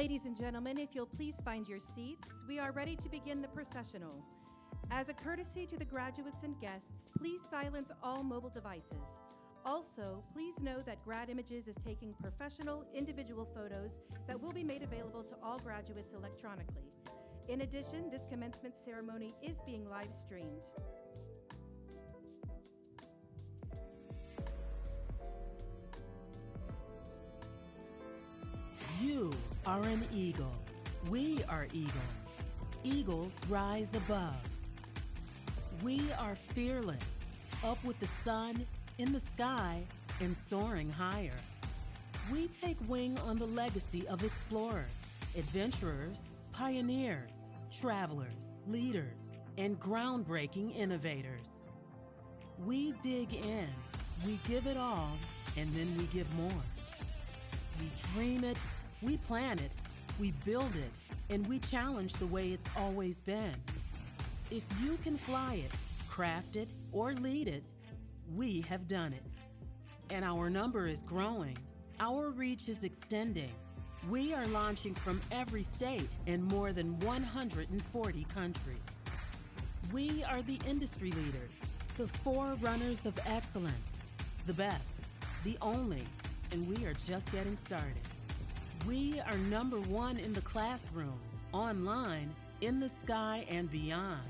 Ladies and gentlemen, if you'll please find your seats, we are ready to begin the processional. As a courtesy to the graduates and guests, please silence all mobile devices. Also, please know that Grad Images is taking professional, individual photos that will be made available to all graduates electronically. In addition, this commencement ceremony is being live streamed. You are an eagle. We are eagles. Eagles rise above. We are fearless, up with the sun, in the sky, and soaring higher. We take wing on the legacy of explorers, adventurers, pioneers, travelers, leaders, and groundbreaking innovators. We dig in, we give it all, and then we give more. We dream it, we plan it, we build it, and we challenge the way it's always been. If you can fly it, craft it, or lead it, we have done it. And our number is growing. Our reach is extending. We are launching from every state in more than 140 countries. We are the industry leaders, the forerunners of excellence, the best, the only, and we are just getting started. We are number one in the classroom, online, in the sky, and beyond.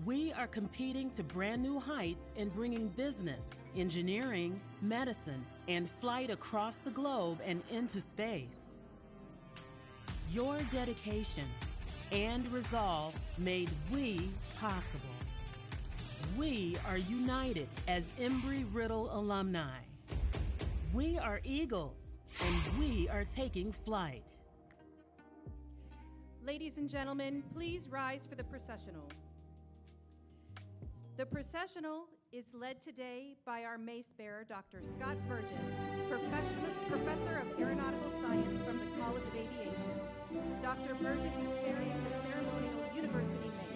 We are competing to brand new heights and bringing business, engineering, medicine, and flight across the globe and into space. Your dedication and resolve made we possible. We are united as Embry-Riddle alumni. We are eagles, and we are taking flight. Ladies and gentlemen, please rise for the processional. The processional is led today by our mace bearer, Dr. Scott Burgess, Professor of Aeronautical Science from the College of Aviation. Dr. Burgess is carrying the ceremonial university mace.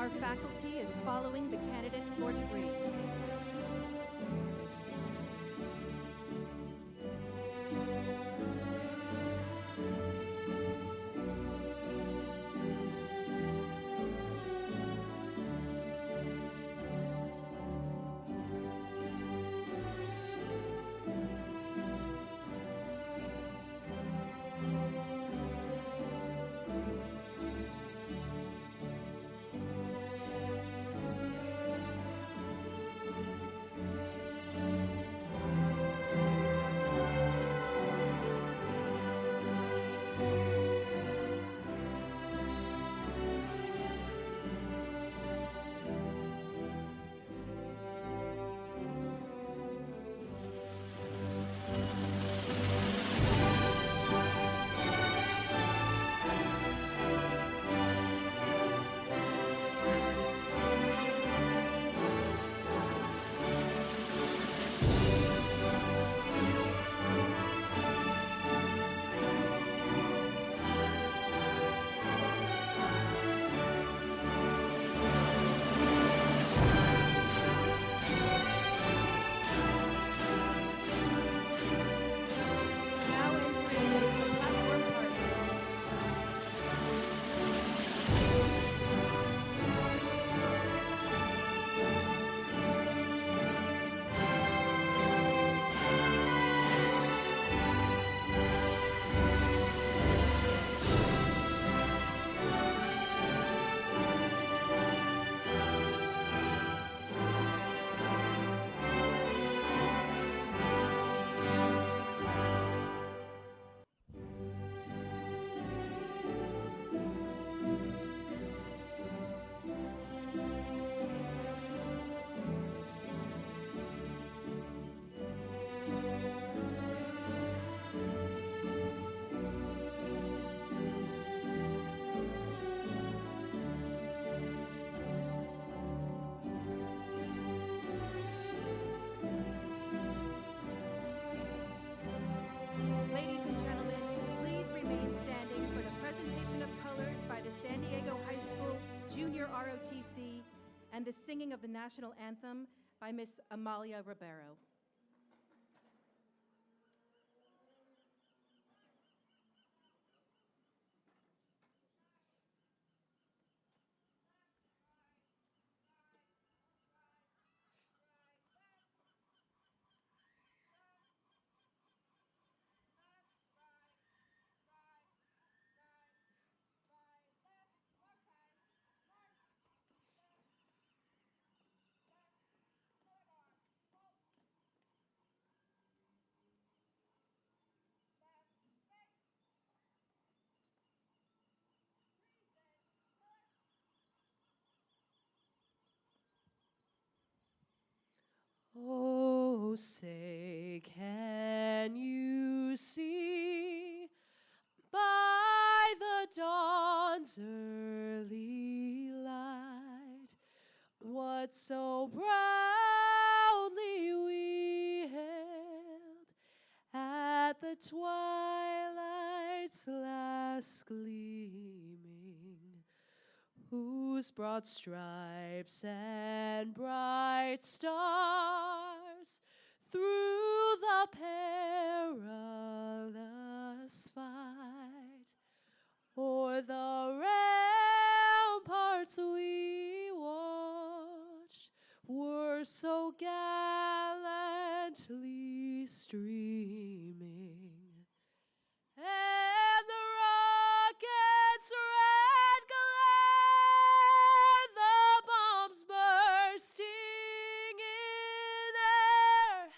our faculty is following the candidates for degree. Ladies and gentlemen, please remain standing for the presentation of colors by the San Diego High School Junior ROTC and the singing of the national anthem by Miss Amalia Ribeiro. Oh, say, can you see by the dawn's early light what so proudly we hailed at the twilight's last gleaming, whose broad stripes and bright stars through the perilous fight o'er the ramparts we watched were so gallantly streaming, and the rockets' red glare, the bombs bursting in air,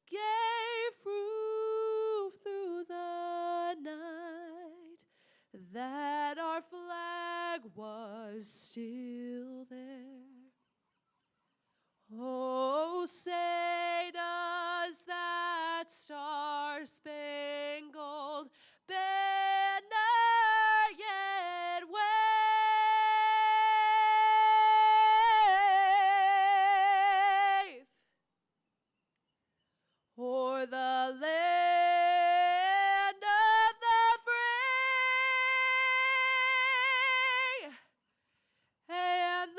gave proof through the night that our flag was still there. Oh, say does that star-spangled banner yet wave o'er the land of the free and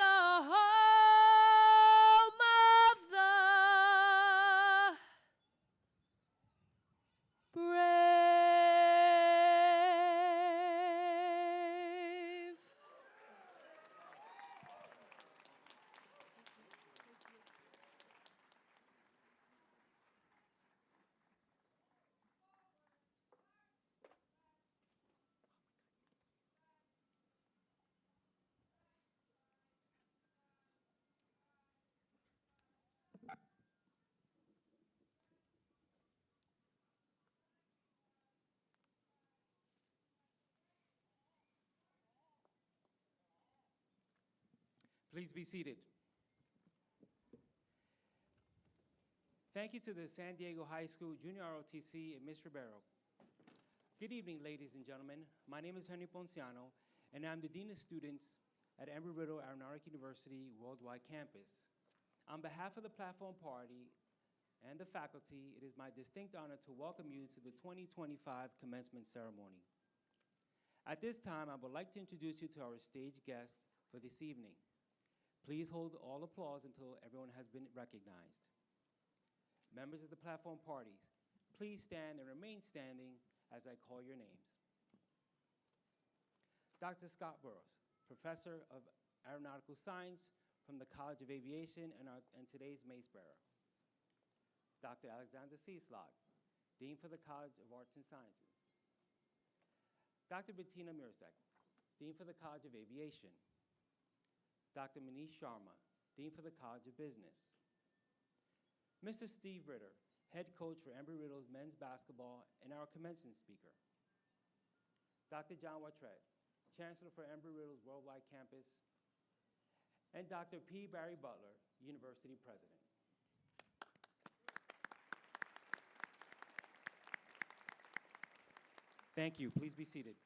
Please be seated. Thank you to the San Diego High School Junior ROTC and Ms. Ribeiro. Good evening, ladies and gentlemen. My name is Henry Ponciano, and I'm the Dean of Students at Embry-Riddle Aeronautic University Worldwide Campus. On behalf of the Platform Party and the faculty, it is my distinct honor to welcome you to the 2025 Commencement Ceremony. At this time, I would like to introduce you to our stage guests for this evening. Please hold all applause until everyone has been recognized. Members of the Platform Parties, please stand and remain standing as I call your names. Dr. Scott Burrows, Professor of Aeronautical Science from the College of Aviation and today's Mace Bearer. Dr. Alexander Cieslog, Dean for the College of Arts and Sciences. Dr. Bettina Mirzek, Dean for the College of Aviation. Dr. Manish Sharma, Dean for the College of Business. Mr. Steve Ritter, Head Coach for Embry-Riddle's men's basketball and our commencement speaker. Dr. John Watrett, Chancellor for Embry-Riddle's Worldwide Campus. And Dr. P. Barry Butler, University President. Thank you. Please be seated.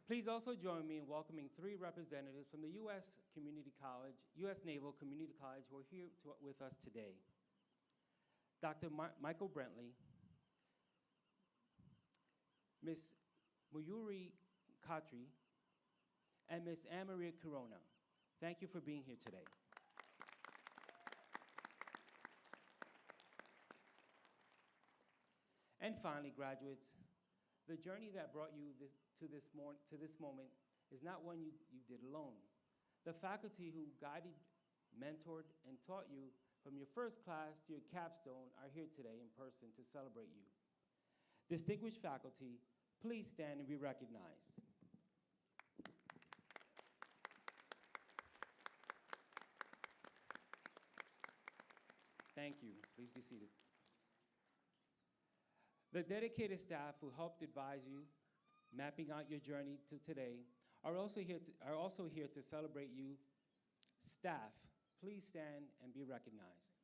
Please also join me in welcoming 3 representatives from the U.S. Naval Community College who are here with us today. Dr. Michael Brentley, Ms. Mayuri Khatri, and Ms. Anne-Maria Corona. Thank you for being here today. And finally, graduates, the journey that brought you to this moment is not one you did alone. The faculty who guided, mentored, and taught you from your first class to your capstone are here today in person to celebrate you. Distinguished faculty, please stand and be recognized. Thank you. Please be seated. The dedicated staff who helped advise you, mapping out your journey to today, are also here to celebrate you. Staff, please stand and be recognized.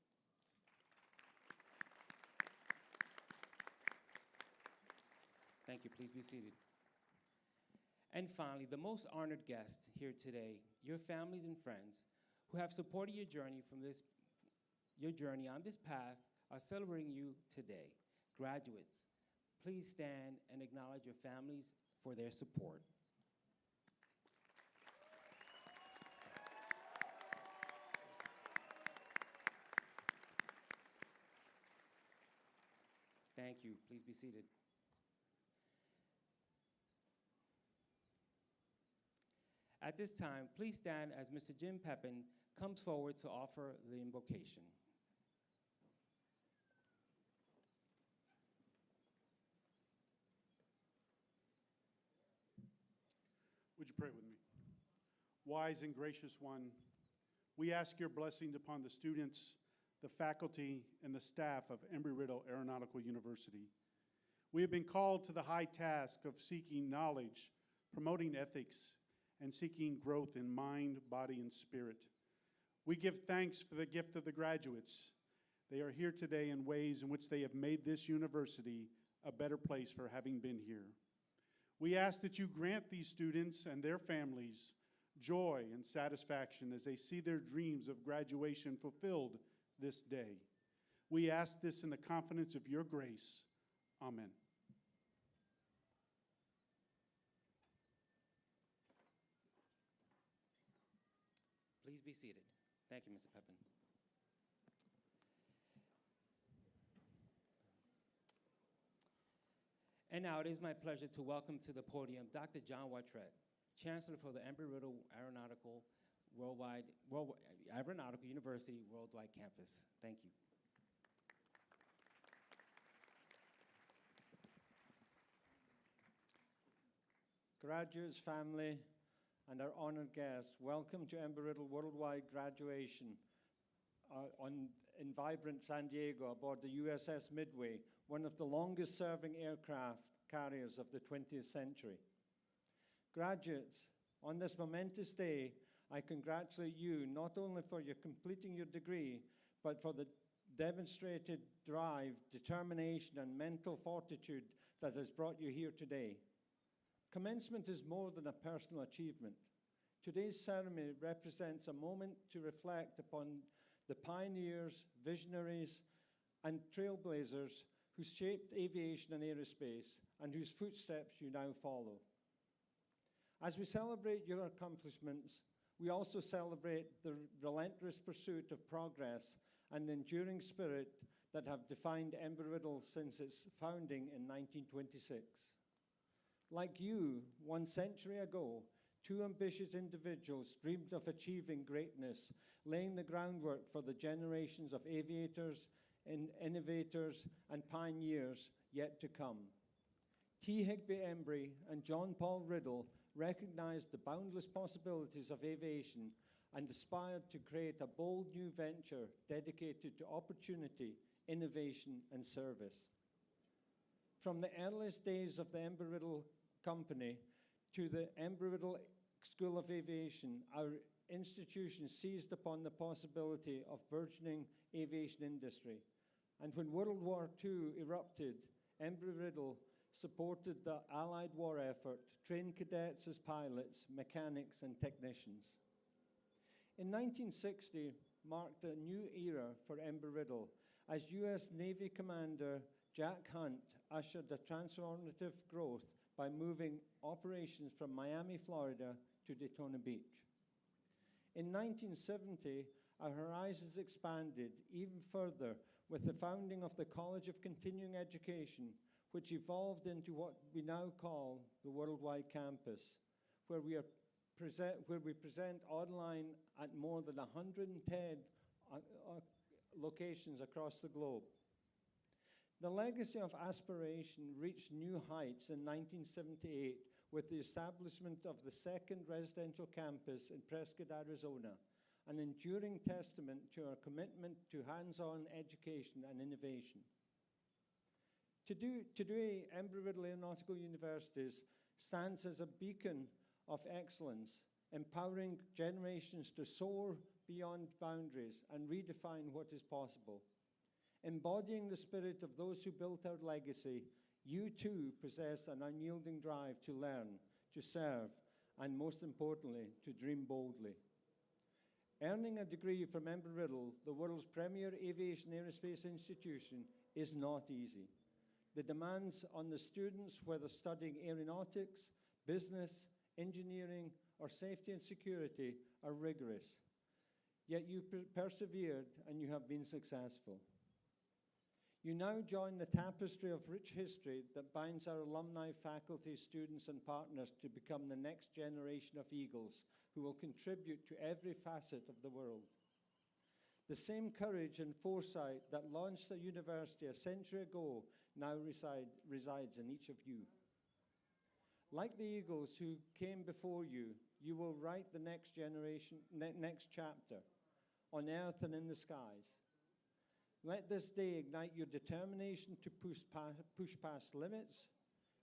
Thank you. Please be seated. And finally, the most honored guest here today, your families and friends who have supported your journey on this path are celebrating you today. Graduates, please stand and acknowledge your families for their support. Thank you. Please be seated. At this time, please stand as Mr. Jim Pepin comes forward to offer the invocation. Would you pray with me? Wise and gracious one, we ask your blessings upon the students, the faculty, and the staff of Embry-Riddle Aeronautical University. We have been called to the high task of seeking knowledge, promoting ethics, and seeking growth in mind, body, and spirit. We give thanks for the gift of the graduates. They are here today in ways in which they have made this university a better place for having been here. We ask that you grant these students and their families joy and satisfaction as they see their dreams of graduation fulfilled this day. We ask this in the confidence of your grace. Amen. Please be seated. Thank you, Mr. Pepin. And now it is my pleasure to welcome to the podium Dr. John Watrett, Chancellor for the Embry-Riddle Aeronautical University Worldwide Campus. Thank you. Graduates, family, and our honored guests, welcome to Embry-Riddle Worldwide Graduation in vibrant San Diego aboard the USS Midway, one of the longest-serving aircraft carriers of the 20th century. Graduates, on this momentous day, I congratulate you not only for your completing your degree, but for the demonstrated drive, determination, and mental fortitude that has brought you here today. Commencement is more than a personal achievement. Today's ceremony represents a moment to reflect upon the pioneers, visionaries, and trailblazers who shaped aviation and aerospace and whose footsteps you now follow. As we celebrate your accomplishments, we also celebrate the relentless pursuit of progress and the enduring spirit that have defined Embry-Riddle since its founding in 1926. Like you, 1 century ago, two ambitious individuals dreamed of achieving greatness, laying the groundwork for the generations of aviators, innovators, and pioneers yet to come. T. Higbee Embry and John Paul Riddle recognized the boundless possibilities of aviation and aspired to create a bold new venture dedicated to opportunity, innovation, and service. From the earliest days of the Embry-Riddle Company to the Embry-Riddle School of Aviation, our institution seized upon the possibility of burgeoning aviation industry. And when World War II erupted, Embry-Riddle supported the Allied war effort, trained cadets as pilots, mechanics, and technicians. In 1960 marked a new era for Embry-Riddle as U.S. Navy Commander Jack Hunt ushered a transformative growth by moving operations from Miami, Florida to Daytona Beach. In 1970, our horizons expanded even further with the founding of the College of Continuing Education, which evolved into what we now call the Worldwide Campus, where we present online at more than 110 locations across the globe. The legacy of aspiration reached new heights in 1978 with the establishment of the second residential campus in Prescott, Arizona, an enduring testament to our commitment to hands-on education and innovation. Today, Embry-Riddle Aeronautical Universities stands as a beacon of excellence, empowering generations to soar beyond boundaries and redefine what is possible. Embodying the spirit of those who built our legacy, you too possess an unyielding drive to learn, to serve, and most importantly, to dream boldly. Earning a degree from Embry-Riddle, the world's premier aviation aerospace institution, is not easy. The demands on the students, whether studying aeronautics, business, engineering, or safety and security, are rigorous. Yet you persevered and you have been successful. You now join the tapestry of rich history that binds our alumni, faculty, students, and partners to become the next generation of Eagles who will contribute to every facet of the world. The same courage and foresight that launched the university a century ago now resides in each of you. Like the Eagles who came before you, you will write the next chapter on earth and in the skies. Let this day ignite your determination to push past limits,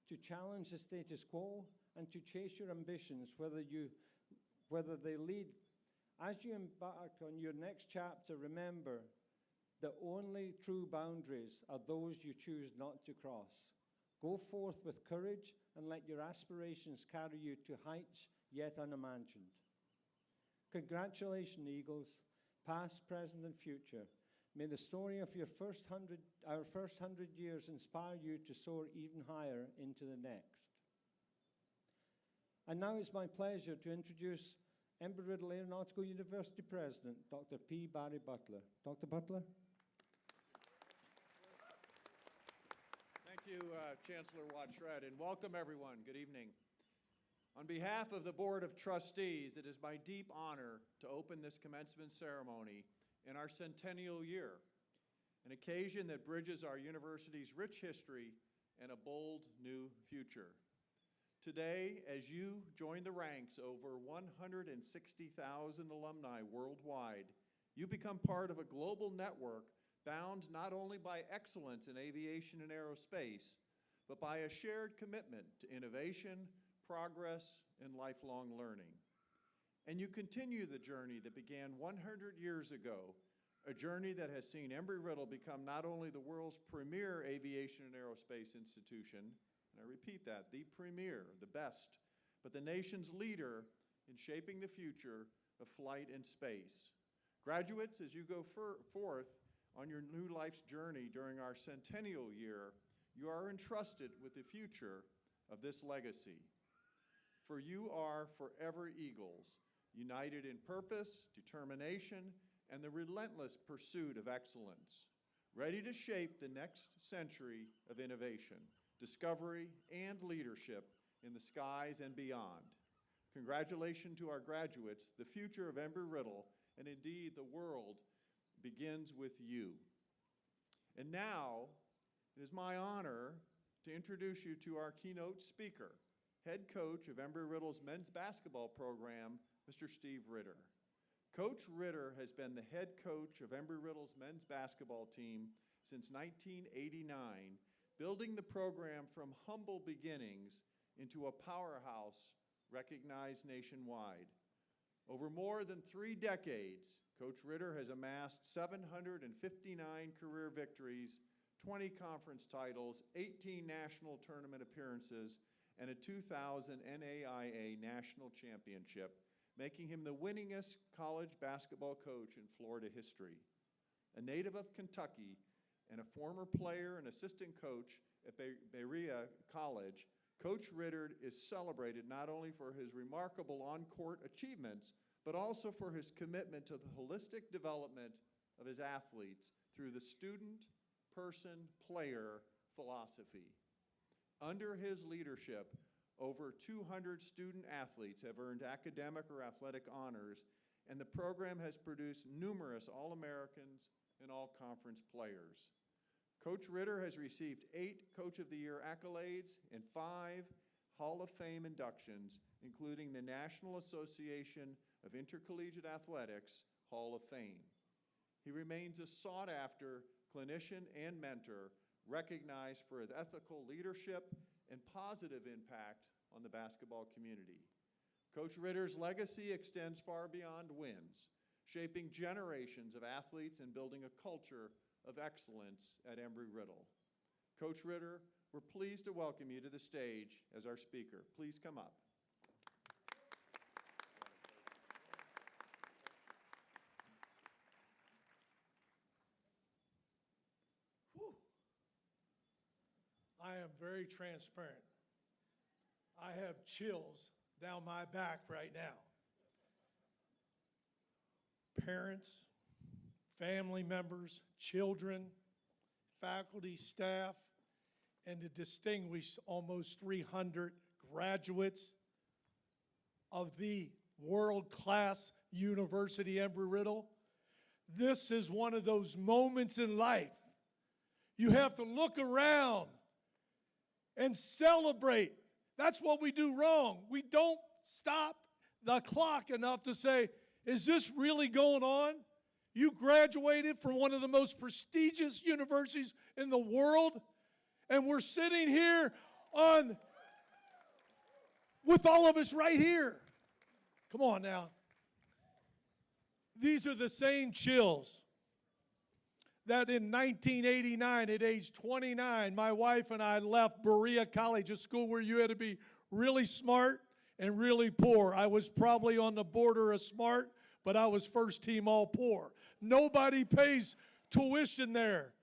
to challenge the status quo, and to chase your ambitions, whether they lead. As you embark on your next chapter, remember the only true boundaries are those you choose not to cross. Go forth with courage and let your aspirations carry you to heights yet unimagined. Congratulations, Eagles, past, present, and future. May the story of our first 100 years inspire you to soar even higher into the next. And now it's my pleasure to introduce Embry-Riddle Aeronautical University President, Dr. P. Barry Butler. Dr. Butler? Thank you, Chancellor Watt-Shred, and welcome everyone. Good evening. On behalf of the Board of Trustees, it is my deep honor to open this commencement ceremony in our centennial year, an occasion that bridges our university's rich history and a bold new future. Today, as you join the ranks over 160,000 alumni worldwide, you become part of a global network bound not only by excellence in aviation and aerospace, but by a shared commitment to innovation, progress, and lifelong learning. And you continue the journey that began 100 years ago, a journey that has seen Embry-Riddle become not only the world's premier aviation and aerospace institution, and I repeat that, the premier, the best, but the nation's leader in shaping the future of flight and space. Graduates, as you go forth on your new life's journey during our centennial year, you are entrusted with the future of this legacy. For you are forever Eagles, united in purpose, determination, and the relentless pursuit of excellence, ready to shape the next century of innovation, discovery, and leadership in the skies and beyond. Congratulations to our graduates. The future of Embry-Riddle, and indeed the world, begins with you. And now, it is my honor to introduce you to our keynote speaker, head coach of Embry-Riddle's men's basketball program, Mr. Steve Ritter. Coach Ritter has been the head coach of Embry-Riddle's men's basketball team since 1989, building the program from humble beginnings into a powerhouse recognized nationwide. Over more than 3 decades, Coach Ritter has amassed 759 career victories, 20 conference titles, 18 national tournament appearances, and a 2000 NAIA national championship, making him the winningest college basketball coach in Florida history. A native of Kentucky and a former player and assistant coach at Berea College, Coach Ritter is celebrated not only for his remarkable on-court achievements, but also for his commitment to the holistic development of his athletes through the student, person, player philosophy. Under his leadership, over 200 student athletes have earned academic or athletic honors, and the program has produced numerous All-Americans and All-Conference players. Coach Ritter has received 8 Coach of the Year accolades and 5 Hall of Fame inductions, including the National Association of Intercollegiate Athletics Hall of Fame. He remains a sought-after clinician and mentor, recognized for his ethical leadership and positive impact on the basketball community. Coach Ritter's legacy extends far beyond wins, shaping generations of athletes and building a culture of excellence at Embry-Riddle. Coach Ritter, we're pleased to welcome you to the stage as our speaker. Please come up. Whew. I am very transparent. I have chills down my back right now. Parents, family members, children, faculty, staff, and the distinguished almost 300 graduates of the world-class University Embry-Riddle. This is one of those moments in life. You have to look around and celebrate. That's what we do wrong. We don't stop the clock enough to say, is this really going on? You graduated from one of the most prestigious universities in the world, and we're sitting here with all of us right here. Come on now. These are the same chills that in 1989, at age 29, my wife and I left Berea College, a school where you had to be really smart and really poor. I was probably on the border of smart, but I was first team all poor. Nobody pays tuition there.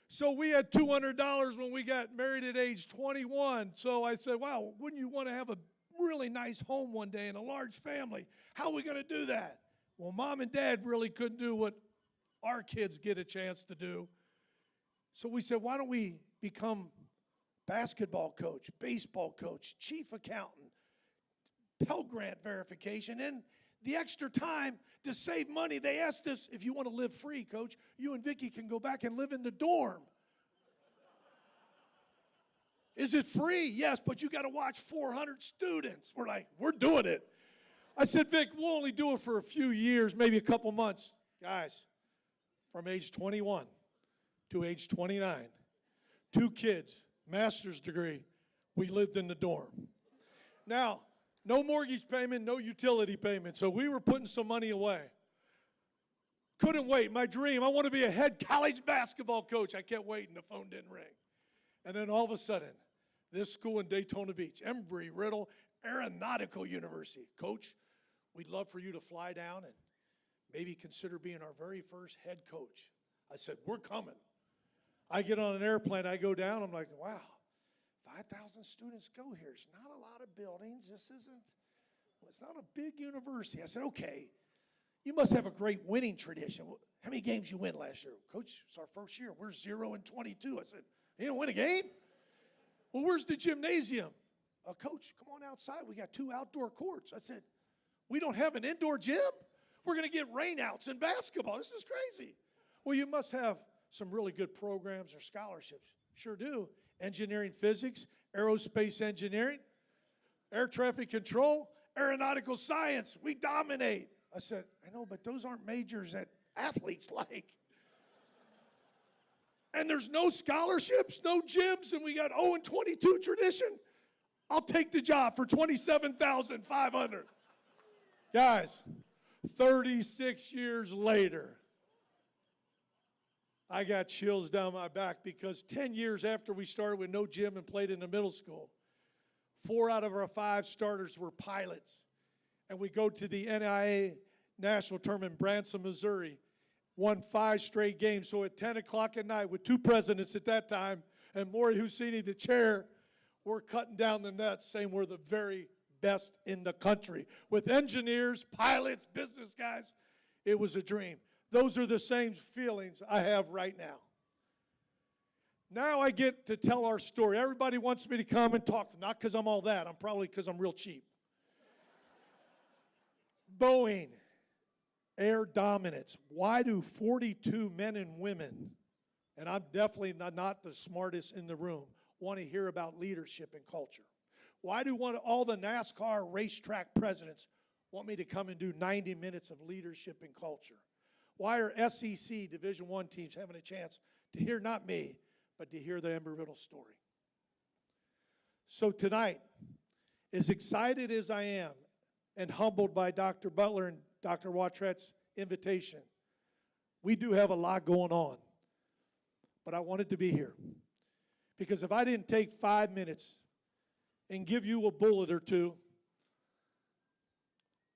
So we had $200 when we got married at age 21. So I said, wow, wouldn't you want to have a really nice home one day and a large family? How are we going to do that? Well, Mom and Dad really couldn't do what our kids get a chance to do. So we said, why don't we become basketball coach, baseball coach, chief accountant, Pell Grant verification, and the extra time to save money. They asked us, if you want to live free, Coach, you and Vicki can go back and live in the dorm. Is it free? Yes, but you got to watch 400 students. We're like, we're doing it. I said, Vic, we'll only do it for a few years, maybe a couple months. Guys, from age 21 to age 29, 2 kids, master's degree, we lived in the dorm. Now, No mortgage payment, no utility payment. So we were putting some money away. Couldn't wait. My dream, I want to be a head college basketball coach. I kept waiting. The phone didn't ring. And then all of a sudden, this school in Daytona Beach, Embry-Riddle Aeronautical University. Coach, we'd love for you to fly down and maybe consider being our very first head coach. I said, we're coming. I get on an airplane, I go down, I'm like, wow, 5,000 students go here. It's not a lot of buildings. It's not a big university. I said, okay, you must have a great winning tradition. How many games you win last year? Coach, it's our first year. We're 0-22. I said, you didn't win a game? Well, where's the gymnasium? Coach, come on outside. We got 2 outdoor courts. I said, we don't have an indoor gym? We're going to get rainouts in basketball. This is crazy. Well, you must have some really good programs or scholarships. Sure do. Engineering, physics, aerospace engineering, air traffic control, aeronautical science. We dominate. I said, I know, but those aren't majors that athletes like. And there's no scholarships, no gyms, and we got 0-22 tradition. I'll take the job for $27,500. Guys, 36 years later, I got chills down my back because 10 years after we started with no gym and played in the middle school, 4 out of our 5 starters were pilots. And we go to the NIA National Tournament in Branson, Missouri, won 5 straight games. So at 10 o'clock at night with 2 presidents at that time and Maury Husseini, the chair, we're cutting down the nets saying we're the very best in the country. With engineers, pilots, business guys, it was a dream. Those are the same feelings I have right now. Now I get to tell our story. Everybody wants me to come and talk to them, not because I'm all that. I'm probably because I'm real cheap. Boeing, air dominance. Why do 42 men and women, and I'm definitely not the smartest in the room, want to hear about leadership and culture? Why do all the NASCAR racetrack presidents want me to come and do 90 minutes of leadership and culture? Why are SEC Division I teams having a chance to hear not me, but to hear the Embry-Riddle story? So tonight, as excited as I am and humbled by Dr. Butler and Dr. Wattrett's invitation, we do have a lot going on. But I wanted to be here. Because if I didn't take 5 minutes and give you a bullet or two,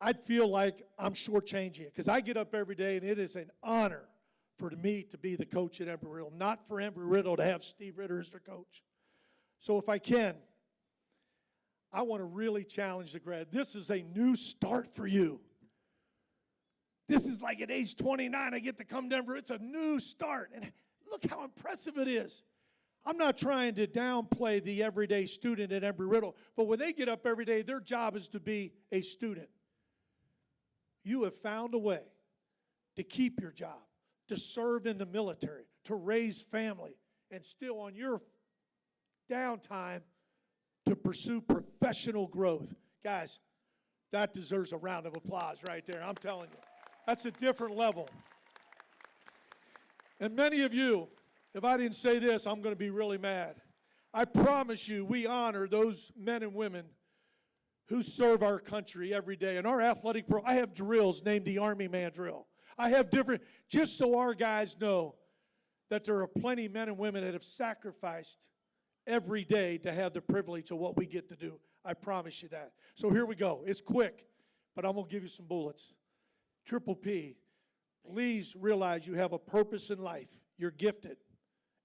I'd feel like I'm shortchanging it. Because I get up every day, and it is an honor for me to be the coach at Embry-Riddle, not for Embry-Riddle to have Steve Ritter as their coach. So if I can, I want to really challenge the grad. This is a new start for you. This is like at age 29, I get to come to Embry-Riddle. It's a new start. And look how impressive it is. I'm not trying to downplay the everyday student at Embry-Riddle, but when they get up every day, their job is to be a student. You have found a way to keep your job, to serve in the military, to raise family, and still on your downtime to pursue professional growth. Guys, that deserves a round of applause right there. I'm telling you. That's a different level. And many of you, if I didn't say this, I'm going to be really mad. I promise you, we honor those men and women who serve our country every day. In our athletic program, I have drills named the Army Man Drill. I have different, just so our guys know that there are plenty of men and women that have sacrificed every day to have the privilege of what we get to do. I promise you that. So here we go. It's quick, but I'm going to give you some bullets. Triple P, please realize you have a purpose in life. You're gifted,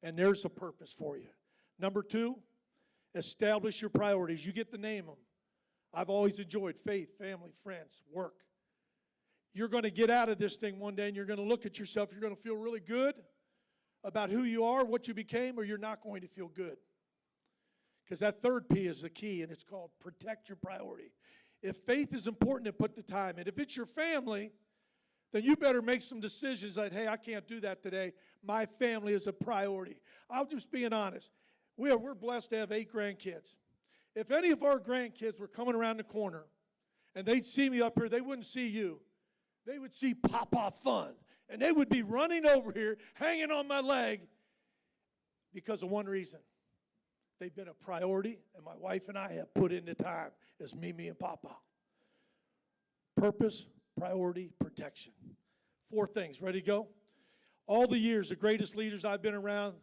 and there's a purpose for you. Number 2, establish your priorities. You get to name them. I've always enjoyed faith, family, friends, work. You're going to get out of this thing one day, and you're going to look at yourself. You're going to feel really good about who you are, what you became, or you're not going to feel good. Because that 3rd P is the key, and it's called protect your priority. If faith is important, then put the time in. If it's your family, then you better make some decisions like, hey, I can't do that today. My family is a priority. I'm just being honest. We're blessed to have 8 grandkids. If any of our grandkids were coming around the corner and they'd see me up here, they wouldn't see you. They would see Papa Fun. And they would be running over here, hanging on my leg because of one reason. They've been a priority, and my wife and I have put in the time as Mimi and Papa. Purpose, priority, protection. 4 things. Ready to go? All the years, the greatest leaders I've been around,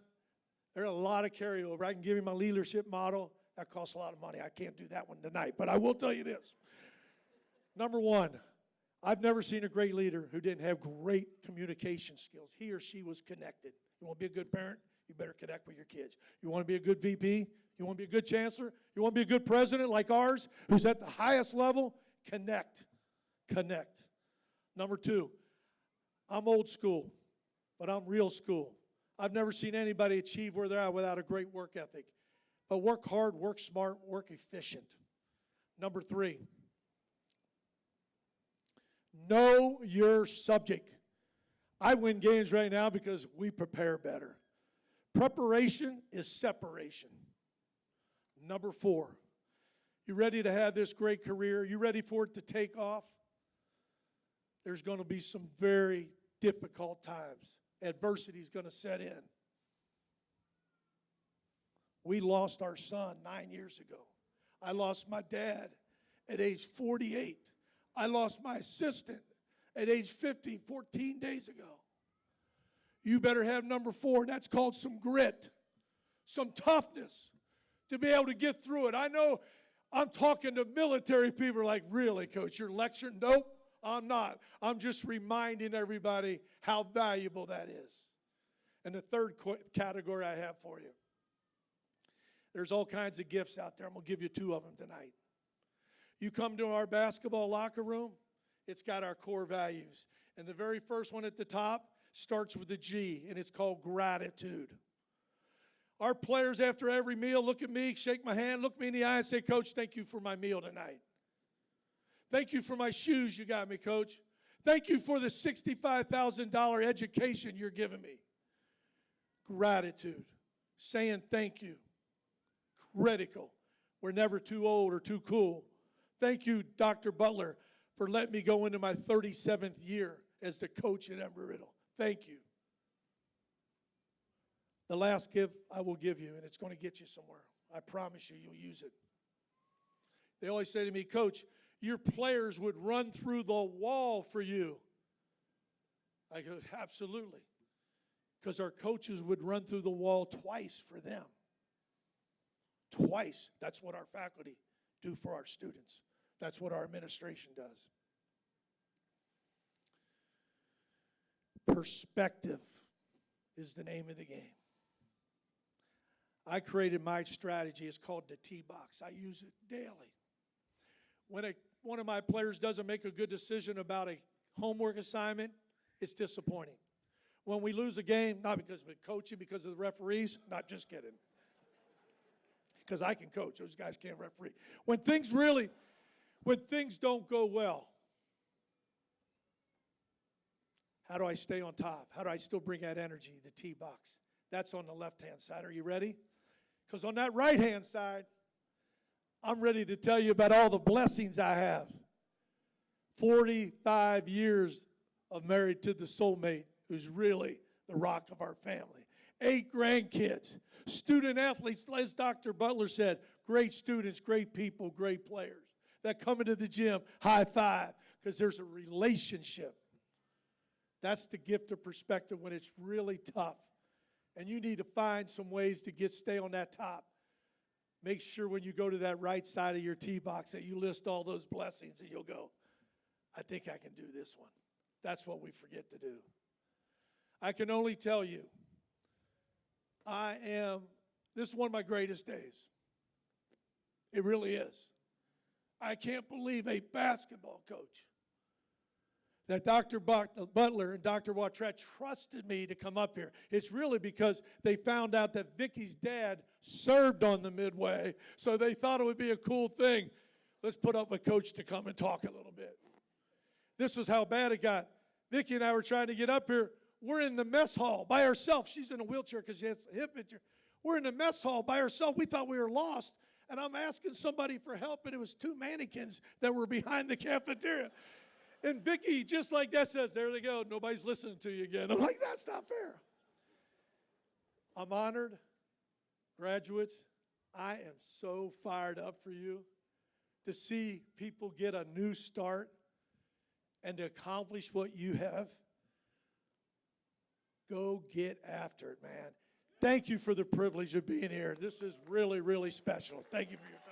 there's a lot of carryover. I can give you my leadership model. That costs a lot of money. I can't do that one tonight, but I will tell you this. Number 1, I've never seen a great leader who didn't have great communication skills. He or she was connected. You want to be a good parent? You better connect with your kids. You want to be a good VP? You want to be a good chancellor? You want to be a good president like ours, who's at the highest level? Connect. Connect. Number 2, I'm old school, but I'm real school. I've never seen anybody achieve where they're at without a great work ethic. But work hard, work smart, work efficient. Number 3, know your subject. I win games right now because we prepare better. Preparation is separation. Number 4, you ready to have this great career? You ready for it to take off? There's going to be some very difficult times. Adversity is going to set in. We lost our son 9 years ago. I lost my dad at age 48. I lost my assistant at age 50, 14 days ago. You better have number 4, and that's called some grit, some toughness to be able to get through it. I know I'm talking to military people like, really, Coach, you're lecturing? Nope, I'm not. I'm just reminding everybody how valuable that is. And the third category I have for you, there's all kinds of gifts out there. I'm going to give you 2 of them tonight. You come to our basketball locker room, it's got our core values. And the very first one at the top starts with a G, and it's called gratitude. Our players, after every meal, look at me, shake my hand, look me in the eye, and say, Coach, thank you for my meal tonight. Thank you for my shoes you got me, Coach. Thank you for the $65,000 education you're giving me. Gratitude. Saying thank you. Critical. We're never too old or too cool. Thank you, Dr. Butler, for letting me go into my 37th year as the coach at Embry-Riddle. Thank you. The last gift I will give you, and it's going to get you somewhere. I promise you, you'll use it. They always say to me, Coach, your players would run through the wall for you. I go, absolutely. Because our coaches would run through the wall twice for them. Twice. That's what our faculty do for our students. That's what our administration does. Perspective is the name of the game. I created my strategy. It's called the T-Box. I use it daily. When one of my players doesn't make a good decision about a homework assignment, it's disappointing. When we lose a game, not because of the coaching, because of the referees, not just kidding. Because I can coach. Those guys can't referee. When things don't go well, how do I stay on top? How do I still bring that energy, the T-Box? That's on the left-hand side. Are you ready? Because on that right-hand side, I'm ready to tell you about all the blessings I have. 45 years of married to the soulmate who's really the rock of our family. 8 grandkids, student athletes, as Dr. Butler said, great students, great people, great players that come into the gym, high five, because there's a relationship. That's the gift of perspective when it's really tough. And you need to find some ways to stay on that top. Make sure when you go to that right side of your T-Box that you list all those blessings and you'll go, I think I can do this one. That's what we forget to do. I can only tell you, this is one of my greatest days. It really is. I can't believe a basketball coach that Dr. Butler and Dr. Wattrat trusted me to come up here. It's really because they found out that Vicky's dad served on the Midway, so they thought it would be a cool thing. Let's put up a coach to come and talk a little bit. This is how bad it got. Vicky and I were trying to get up here. We're in the mess hall by ourselves. She's in a wheelchair because she has a hip injury. We're in the mess hall by ourselves. We thought we were lost, and I'm asking somebody for help, and it was 2 mannequins that were behind the cafeteria. And Vicky, just like that, says, there they go. Nobody's listening to you again. I'm like, that's not fair. I'm honored. Graduates, I am so fired up for you to see people get a new start and to accomplish what you have. Go get after it, man. Thank you for the privilege of being here. This is really, really special. Thank you for your time.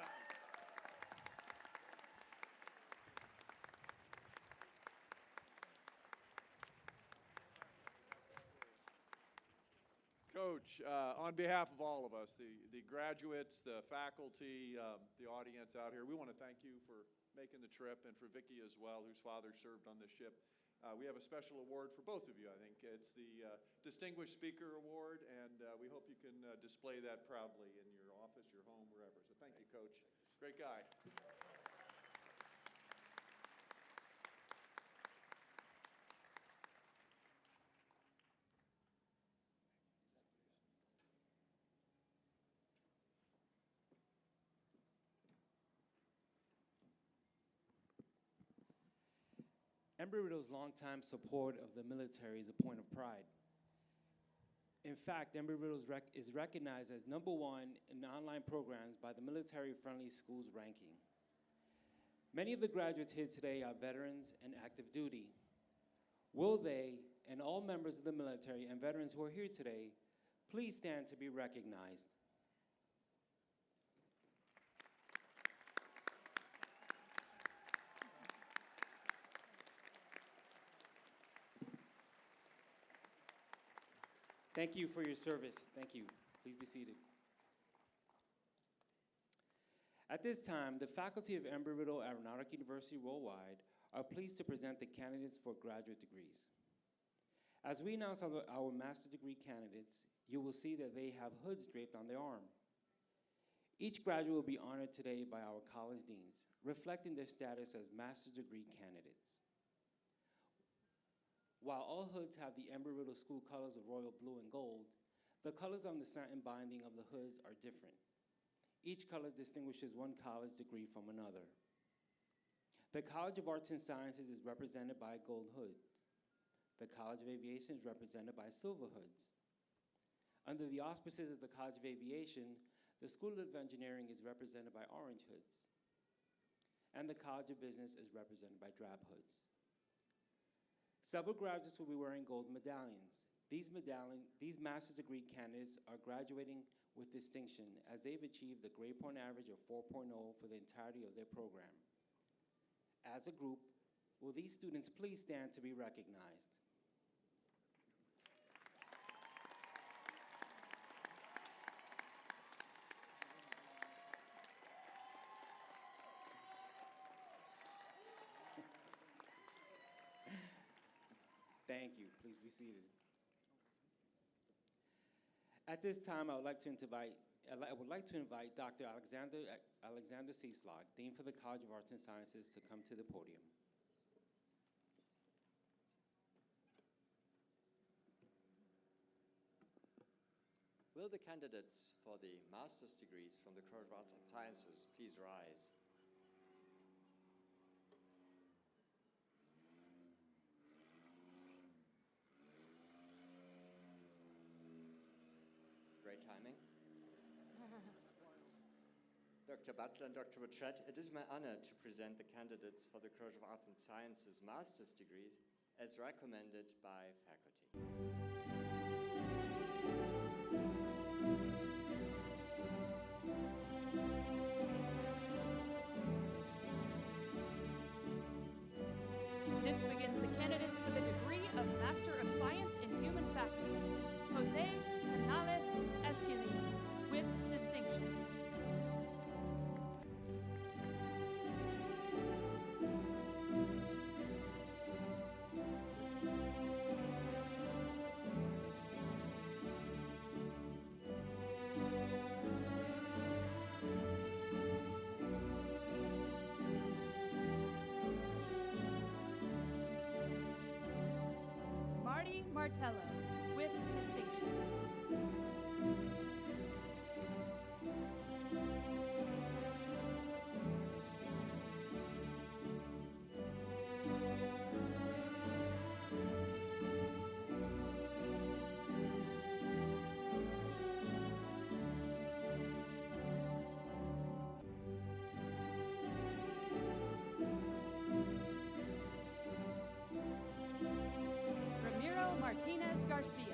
Coach, on behalf of all of us, the graduates, the faculty, the audience out here, we want to thank you for making the trip, and for Vicki as well, whose father served on this ship. We have a special award for both of you, I think. It's the Distinguished Speaker Award, and we hope you can display that proudly in your office, your home, wherever. So thank you, Coach. Great guy. Embry-Riddle's longtime support of the military is a point of pride. In fact, Embry-Riddle is recognized as #1 in online programs by the Military Friendly Schools ranking. Many of the graduates here today are veterans and active duty. Will they, and all members of the military and veterans who are here today, please stand to be recognized. Thank you for your service. Thank you. Please be seated. At this time, the faculty of Embry-Riddle Aeronautic University Worldwide are pleased to present the candidates for graduate degrees. As we announce our master's degree candidates, you will see that they have hoods draped on their arm. Each graduate will be honored today by our college deans, reflecting their status as master's degree candidates. While all hoods have the Embry-Riddle school colors of royal blue and gold, the colors on the satin binding of the hoods are different. Each color distinguishes one college degree from another. The College of Arts and Sciences is represented by a gold hood. The College of Aviation is represented by silver hoods. Under the auspices of the College of Aviation, the School of Engineering is represented by orange hoods. And the College of Business is represented by drab hoods. Several graduates will be wearing gold medallions. These master's degree candidates are graduating with distinction as they've achieved a grade point average of 4.0 for the entirety of their program. As a group, will these students please stand to be recognized? Thank you. Please be seated. At this time, I would like to invite Dr. Alexander Cieslak, Dean for the College of Arts and Sciences, to come to the podium. Will the candidates for the master's degrees from the College of Arts and Sciences please rise? Great timing. Dr. Bachelor and Dr. Bouchette, it is my honor to present the candidates for the College of Arts and Sciences master's degrees as recommended by faculty. This begins the candidates for the degree of Master of Science in Human Factors, Jose Canales Esquilin, with distinction. Martello, with distinction. Martinez Garcia.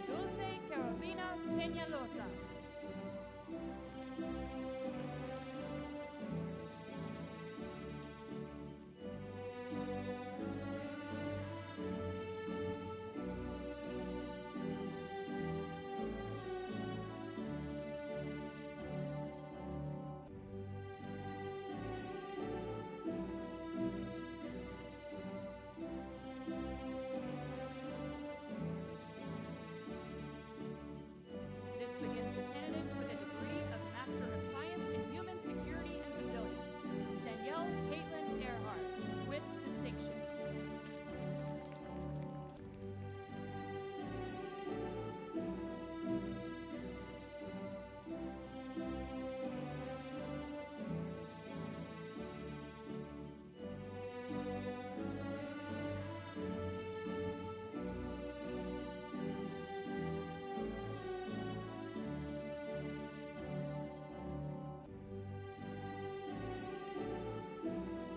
Dulce Carolina Peñalosa. This begins the candidates for the degree of Master of Science in Human Security and Resilience. Danielle Caitlin Earhart, with distinction.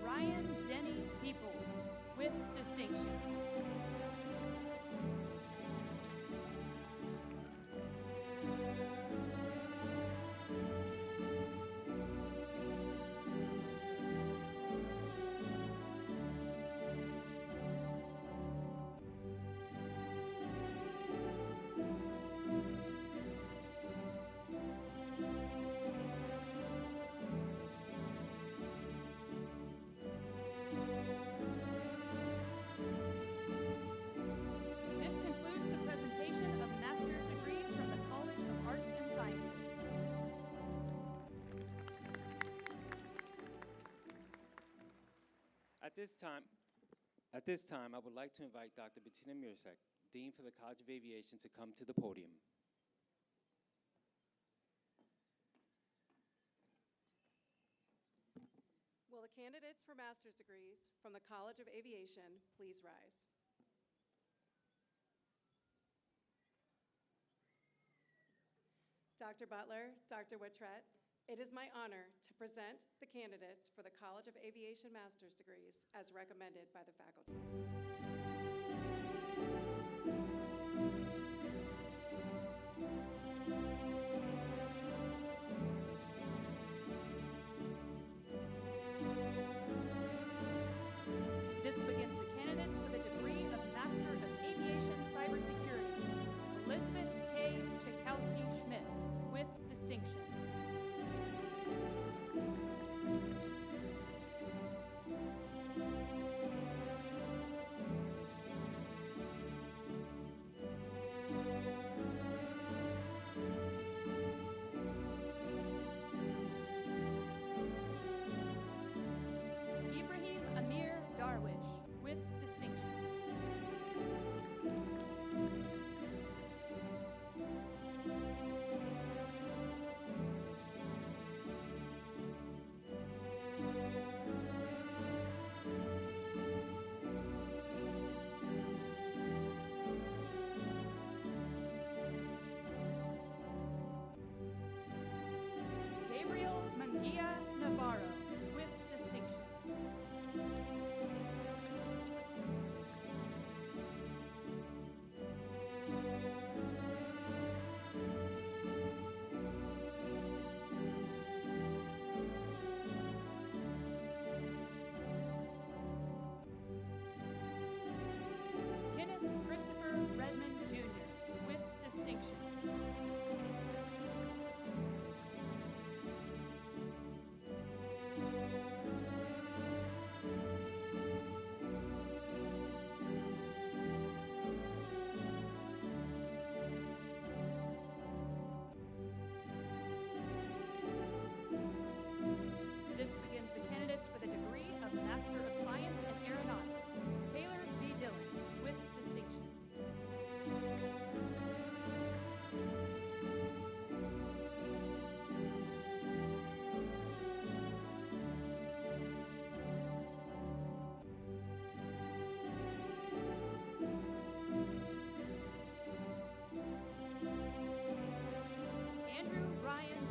Ryan Denny Peoples, with distinction. This concludes the presentation of master's degrees from the College of Arts and Sciences. At this time, I would like to invite Dr. Bettina Mirsek, Dean for the College of Aviation, to come to the podium. Will the candidates for master's degrees from the College of Aviation please rise? Dr. Butler, Dr. Wittret, it is my honor to present the candidates for the College of Aviation master's degrees as recommended by the faculty. This begins the candidates for the degree of Master of Aviation Cybersecurity. Elizabeth K. Tchaikovsky-Schmidt, with distinction.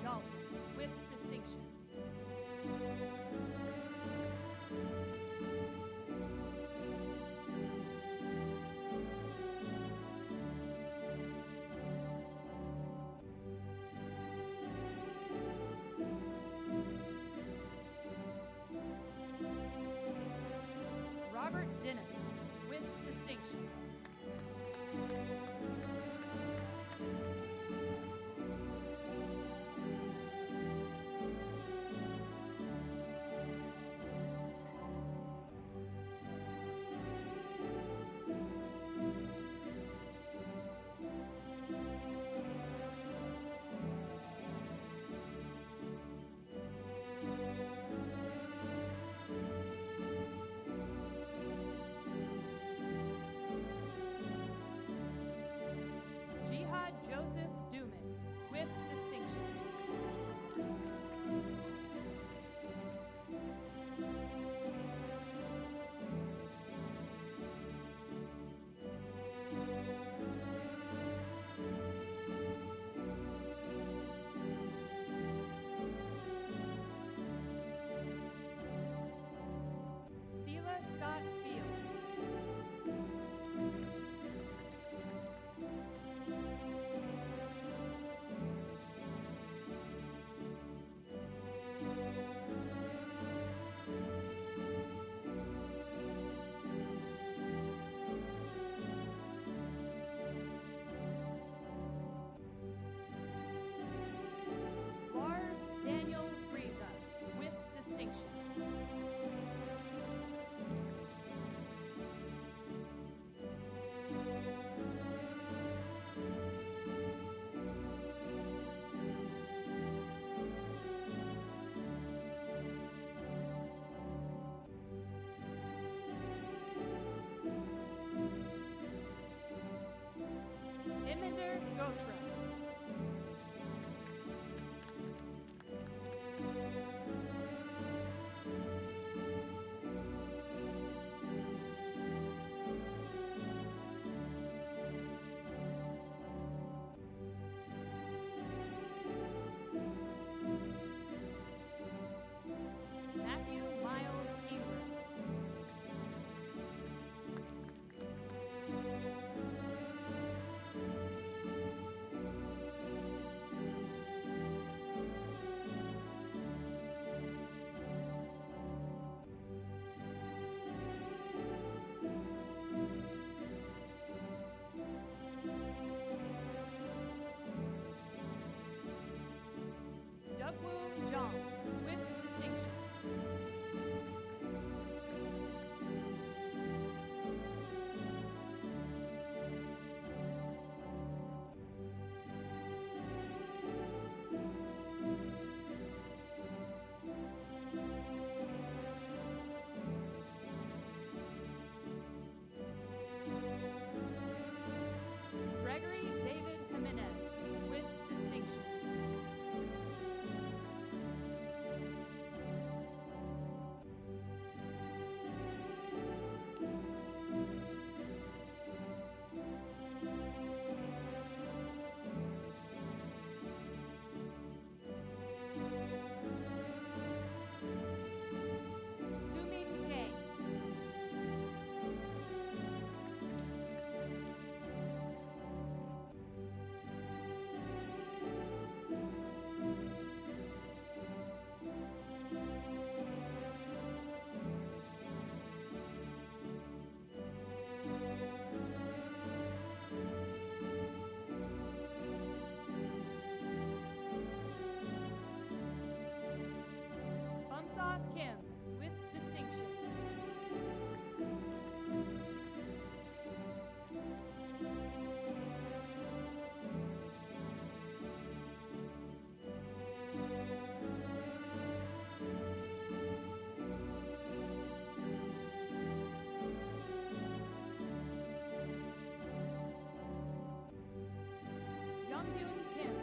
Dalton with distinction. Robert Dennison with distinction. Jihad Joseph Dumit with distinction. Sela Scott Fields. Lars Daniel Friesa with distinction. Eminder Gotra. Matthew Miles Ingram. Dugwoo John with distinction. Gregory David Jimenez with distinction. Sumin Kang. Bumsa Kim with distinction. Younghyun Kim.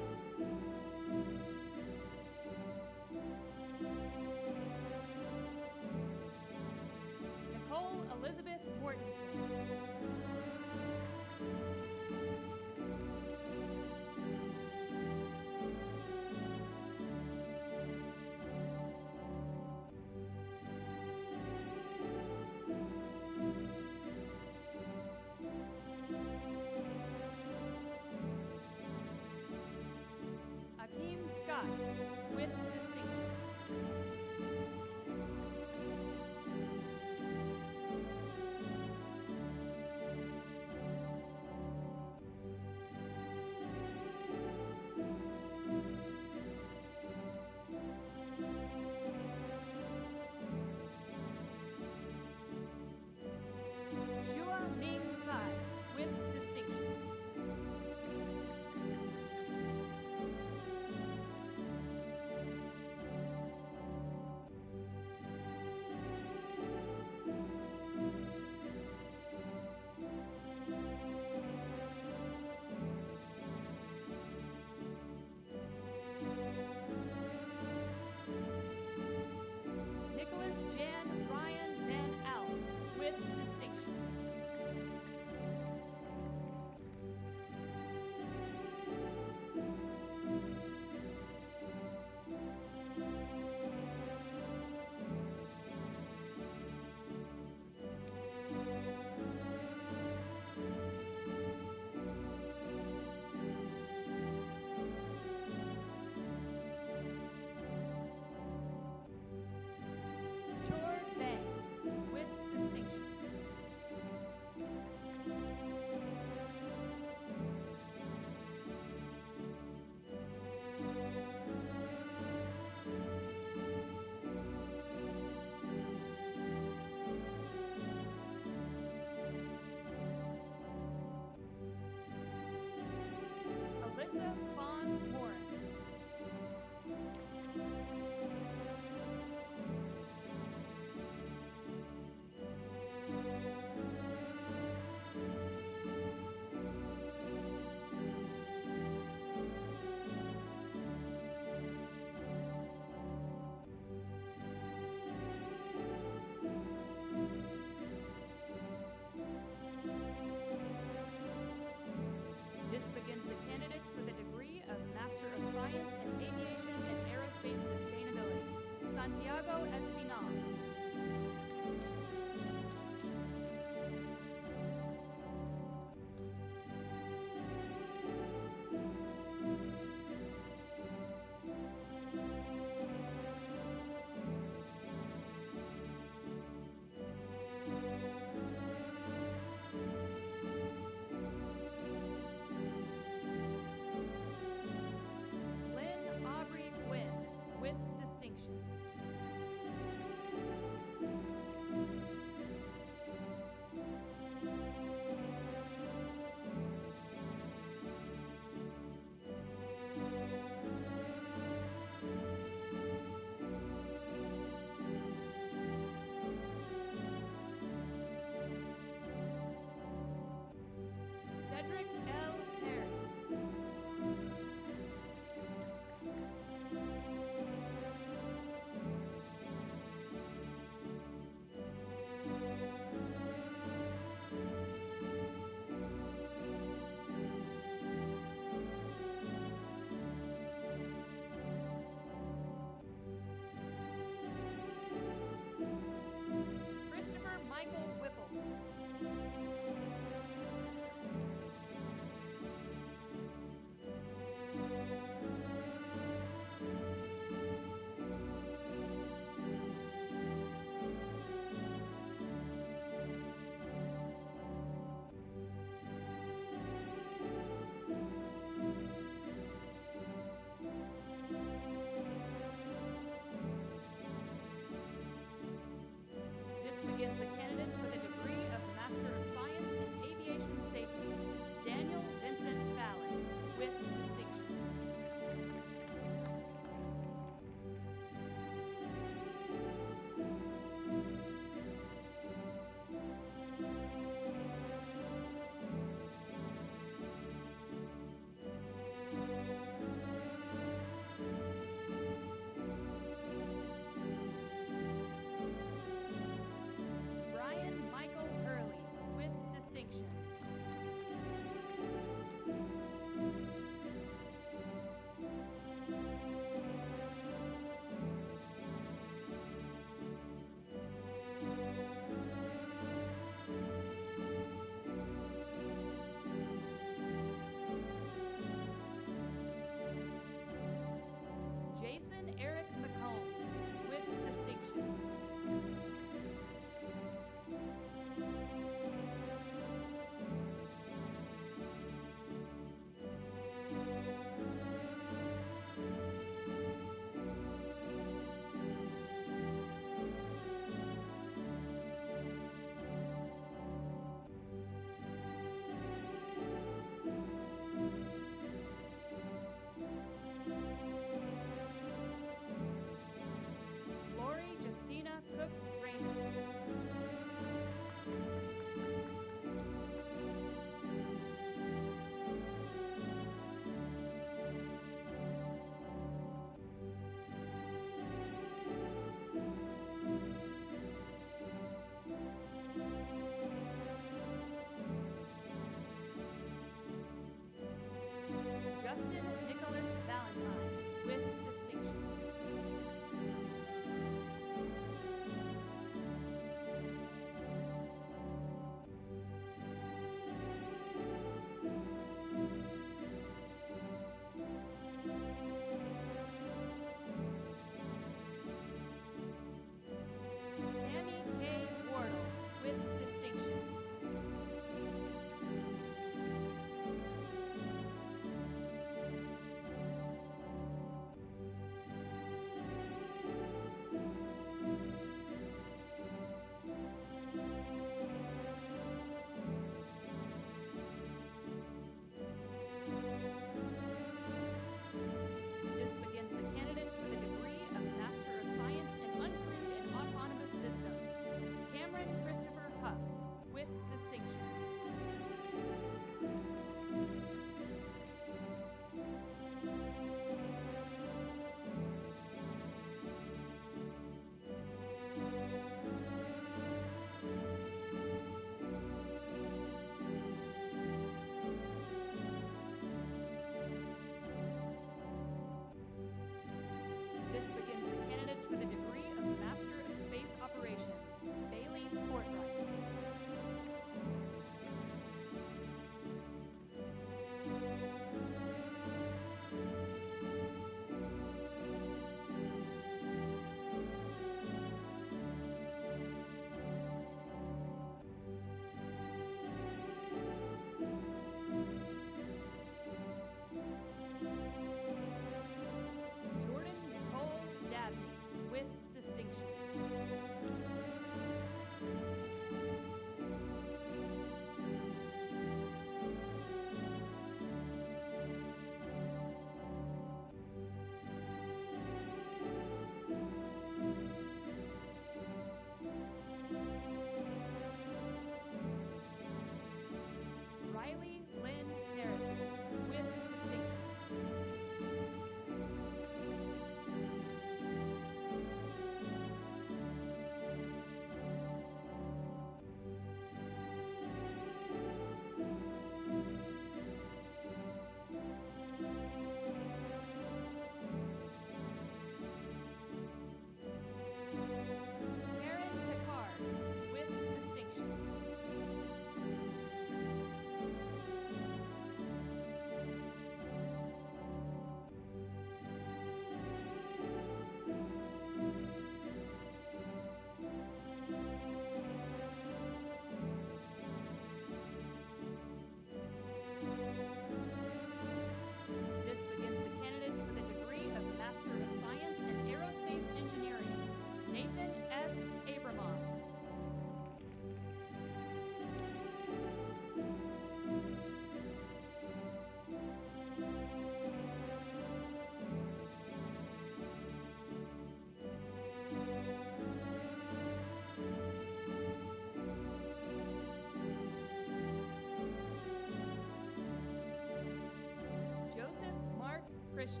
Christian.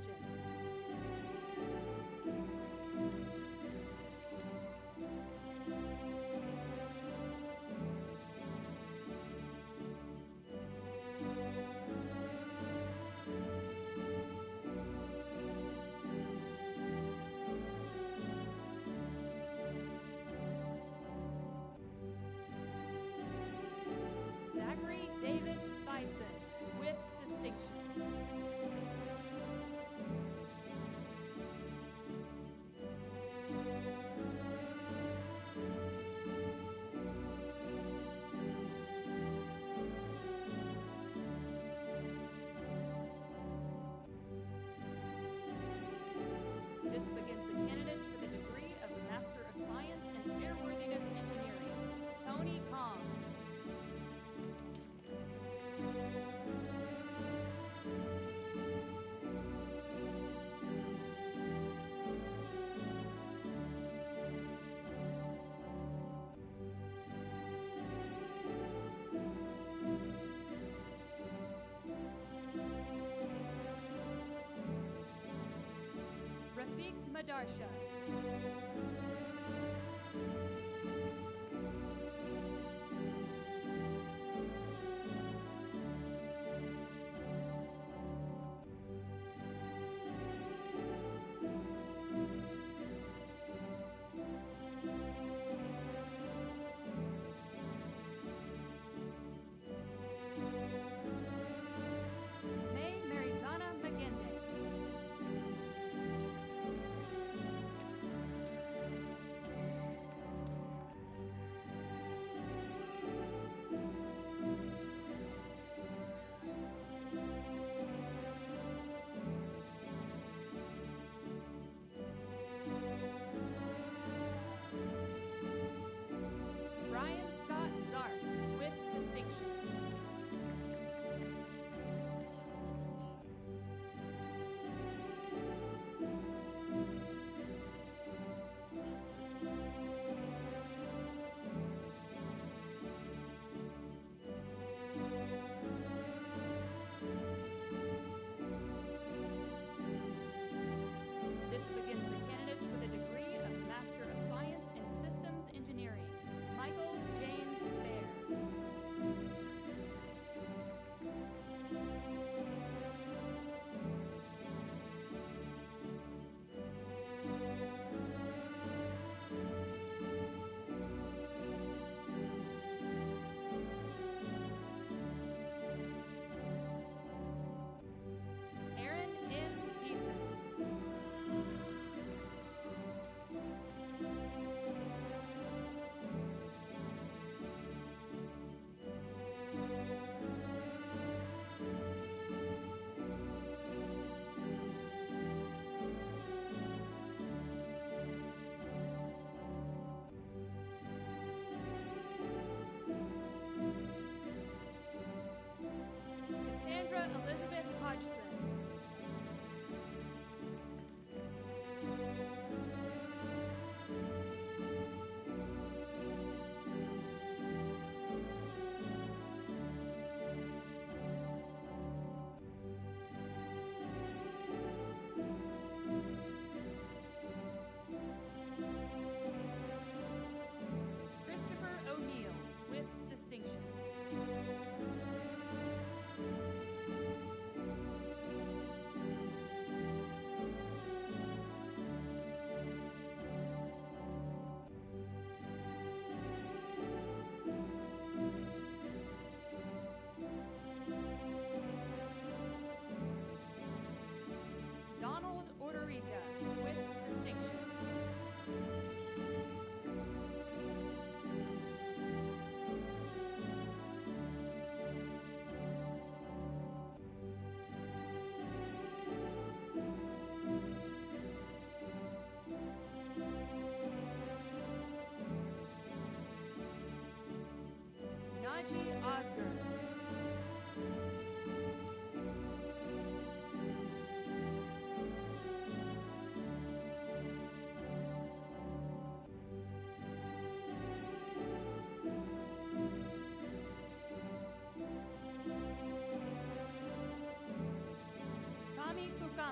Zachary David Bison, with distinction. This begins the candidates for the degree of Master of Science in Airworthiness Engineering. Tony Kong. Rafiq Madarsha. May Marizana Magende.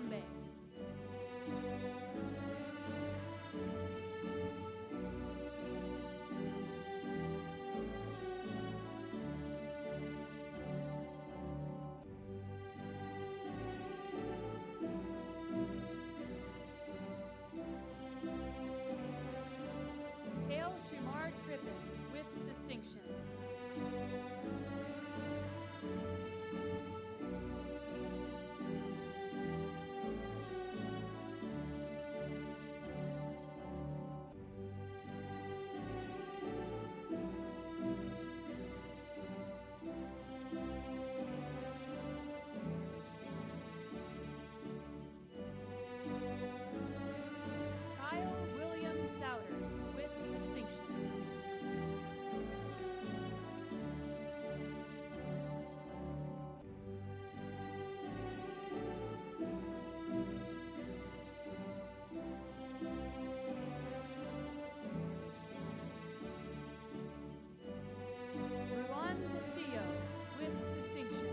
Kambe. Kale Shumard Crippen with distinction. Kyle William Souter with distinction. Ruan DeCio with distinction.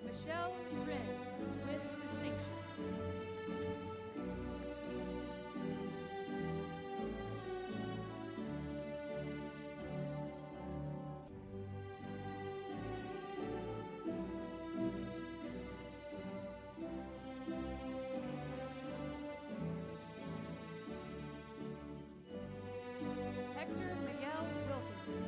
Michelle Drin with distinction. Hector Miguel Wilkinson.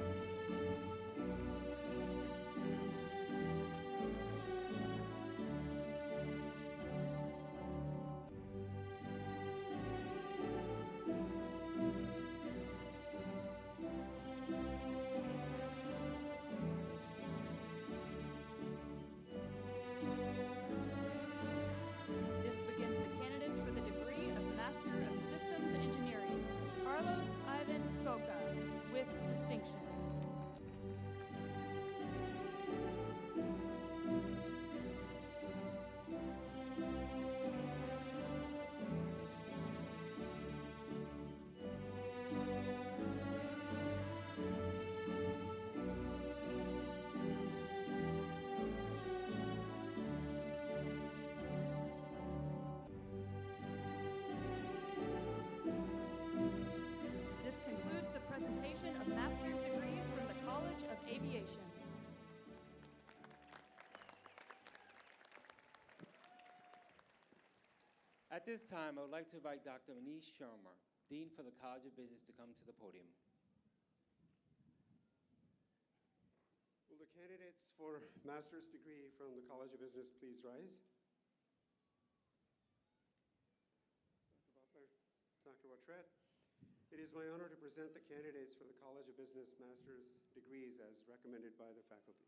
This begins the candidates for the degree of Master of Systems Engineering. Carlos Ivan Coca with distinction. This concludes the presentation of master's degrees from the College of Aviation. At this time, I would like to invite Dr. Manish Sharma, Dean for the College of Business, to come to the podium. Will the candidates for master's degree from the College of Business please rise? Dr. Butler, Dr. Watret, it is my honor to present the candidates for the College of Business master's degrees as recommended by the faculty.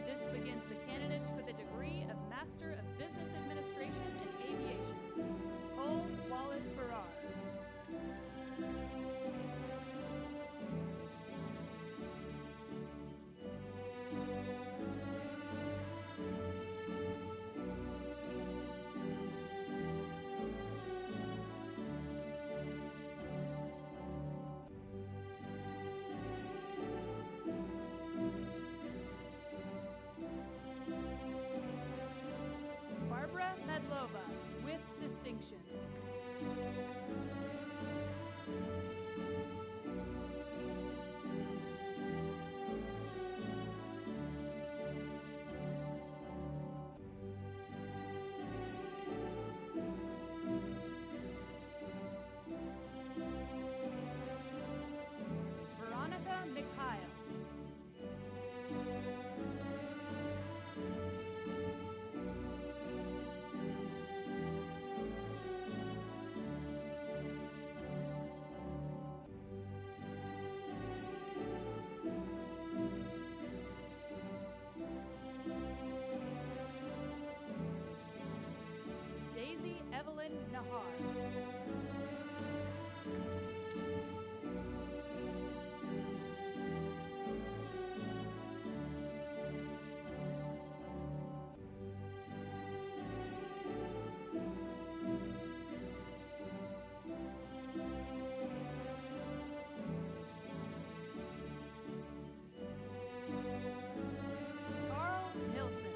This begins the candidates for the degree of Master of Business Administration and Aviation. Cole Wallace Farrar. Nahar. Carl Nilsson.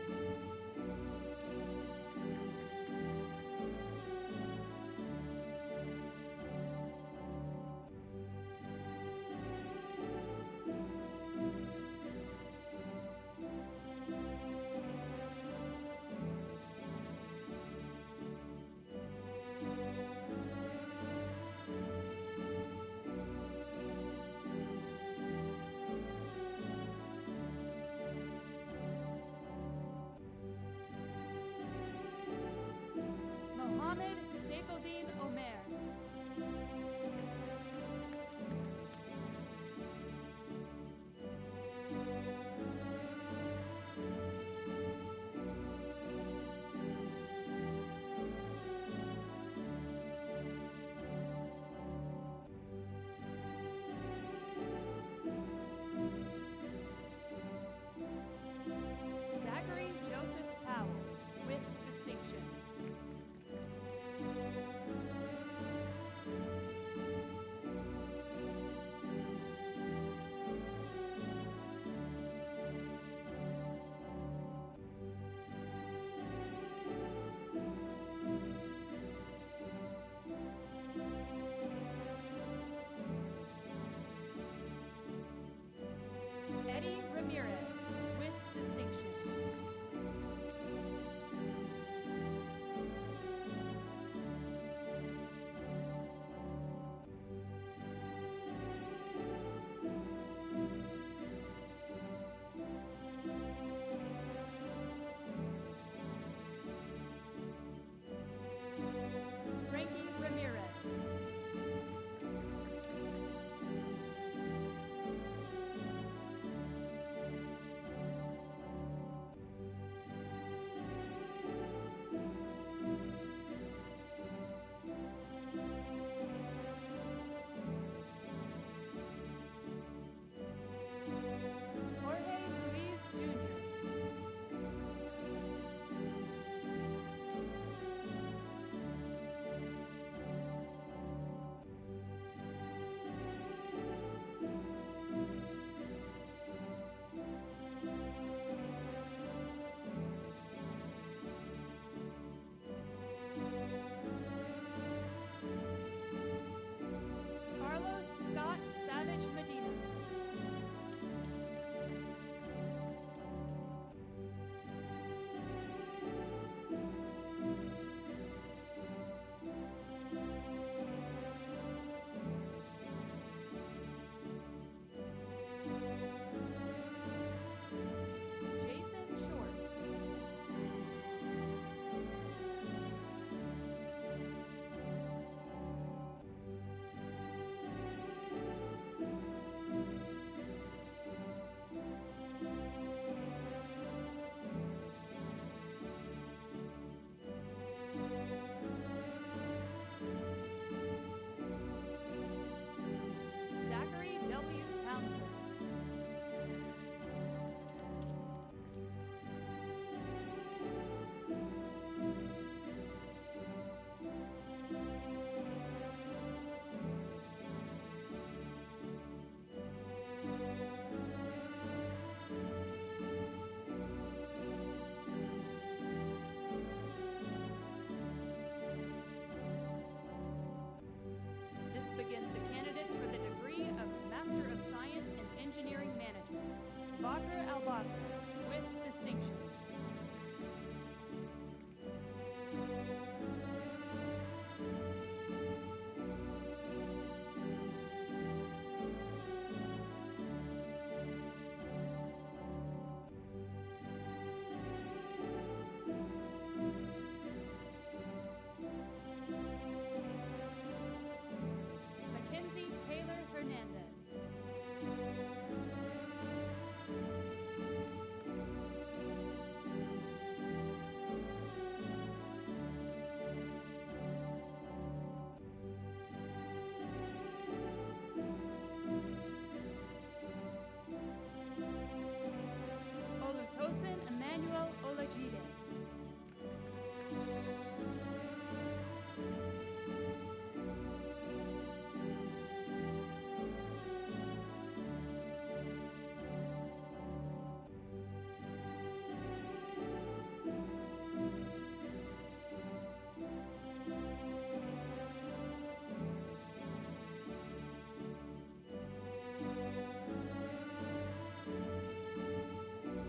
Emmanuel Olajide.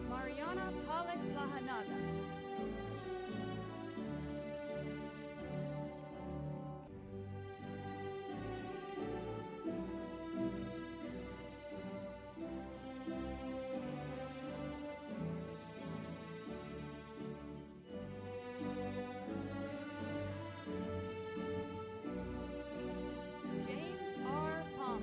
Mariana Palek Lahanaga. James R. Palmer.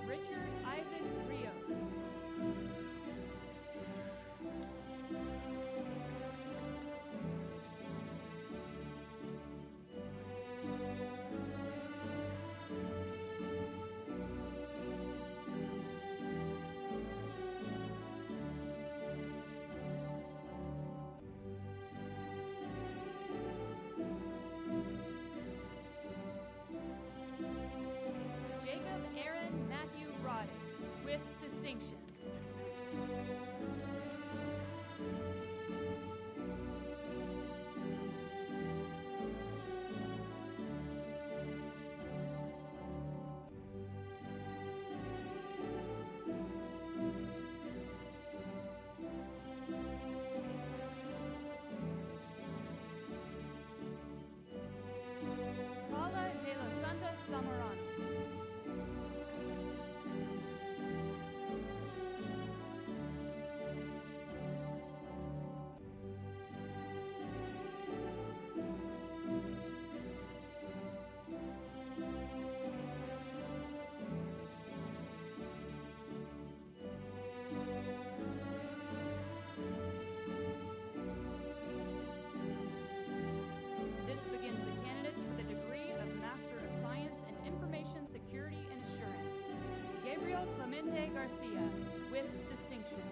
Richard Isaac Rios. Jacob Aaron Matthew Roddick, with distinction. Paula de los Santos Zamorano. This begins the candidates for the degree of Master of Science in Information Security and Assurance. Gabriel Clemente Garcia, with distinction.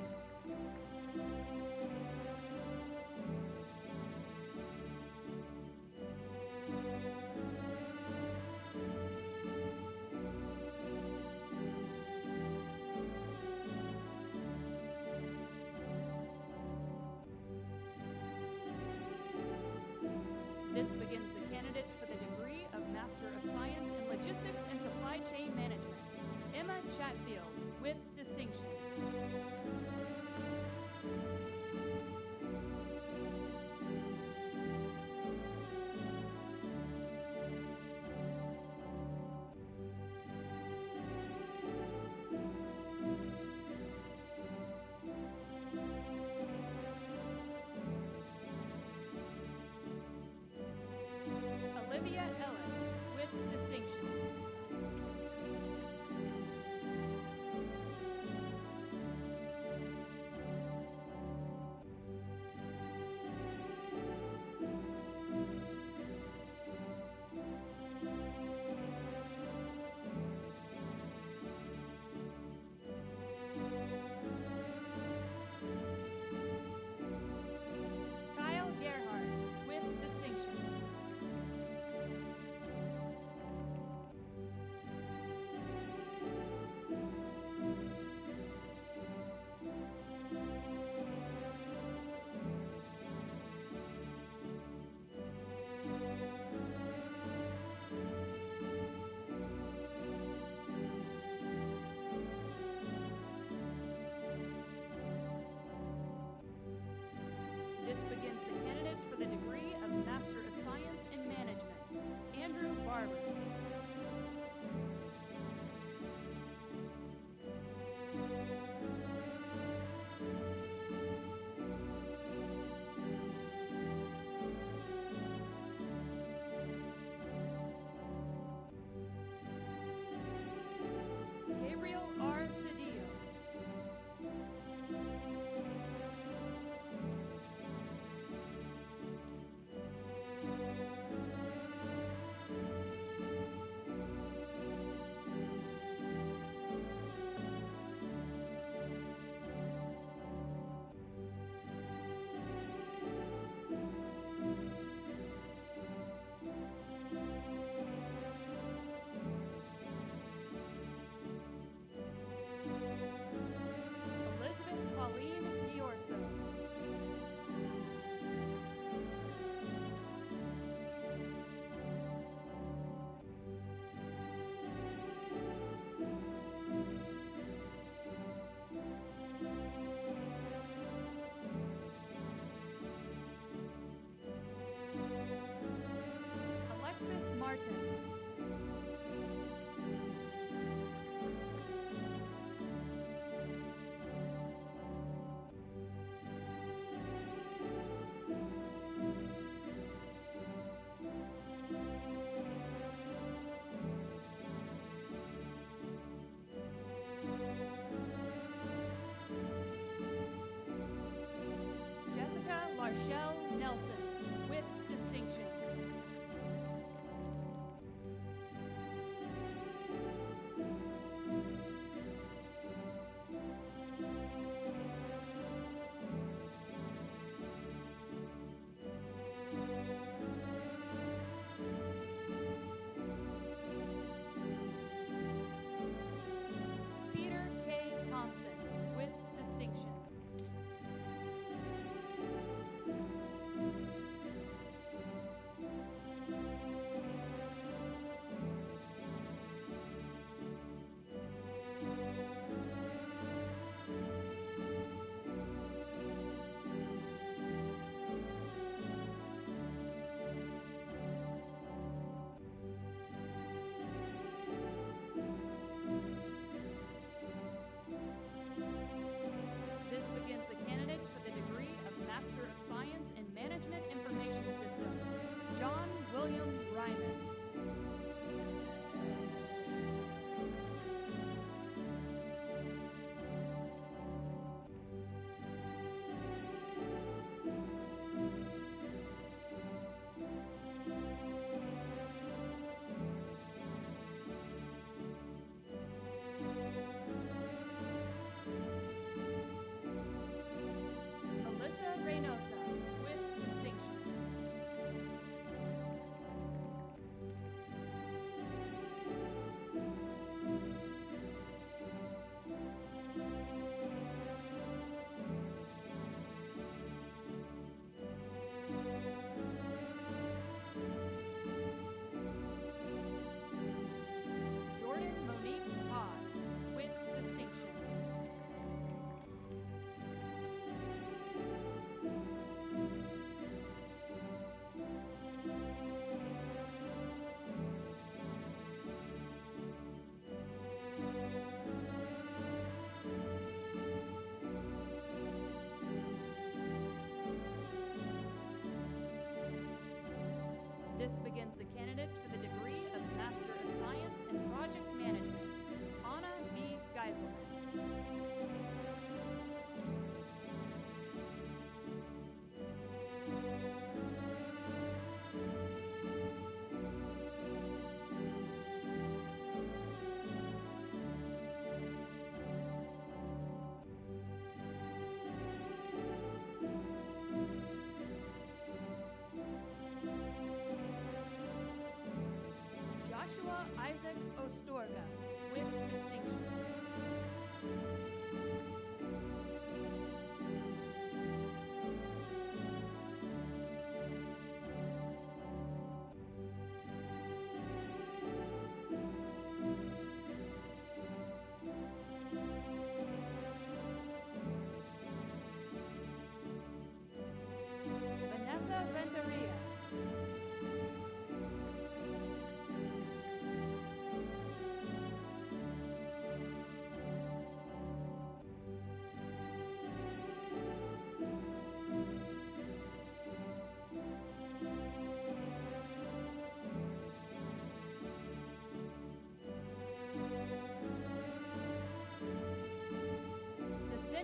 This begins the candidates for the degree of Master of Science in Logistics and Supply Chain Management. Emma Chatfield, with distinction. Olivia Ellis, with distinction.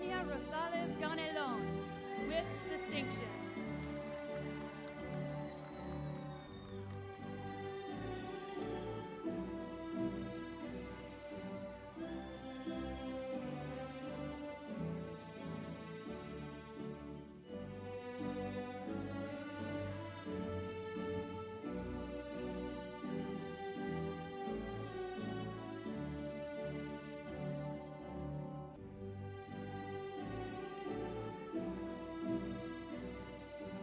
Eugenia Rosales Ganelon, with distinction.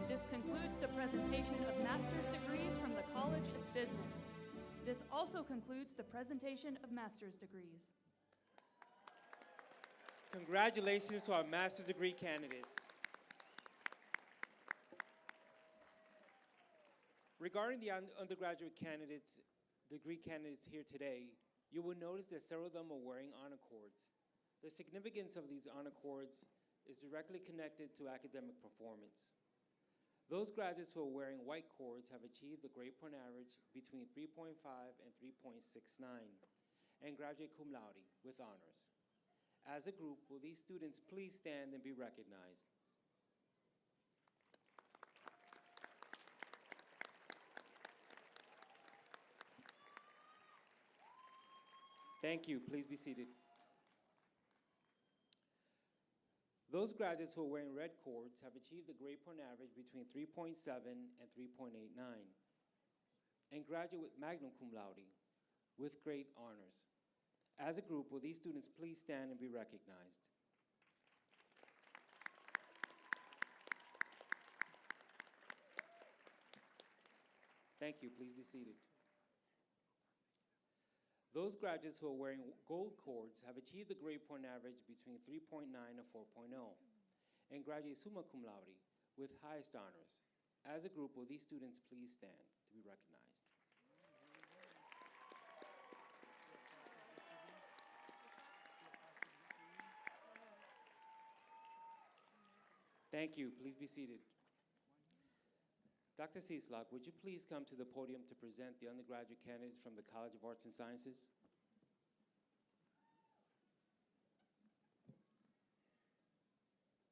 This concludes the presentation of master's degrees from the College of Business. This also concludes the presentation of master's degrees. Congratulations to our master's degree candidates. Regarding the undergraduate candidates, degree candidates here today, you will notice that several of them are wearing honor cords. The significance of these honor cords is directly connected to academic performance. Those graduates who are wearing white cords have achieved a grade point average between 3.5 and 3.69 and graduate cum laude with honors. As a group, will these students please stand and be recognized? Thank you. Please be seated. Those graduates who are wearing red cords have achieved a grade point average between 3.7 and 3.89 and graduate with magna cum laude with great honors. As a group, will these students please stand and be recognized? Thank you. Please be seated. Those graduates who are wearing gold cords have achieved a grade point average between 3.9 and 4.0 and graduate summa cum laude with highest honors. As a group, will these students please stand to be recognized? Thank you. Please be seated. Dr. Cieslak, would you please come to the podium to present the undergraduate candidates from the College of Arts and Sciences?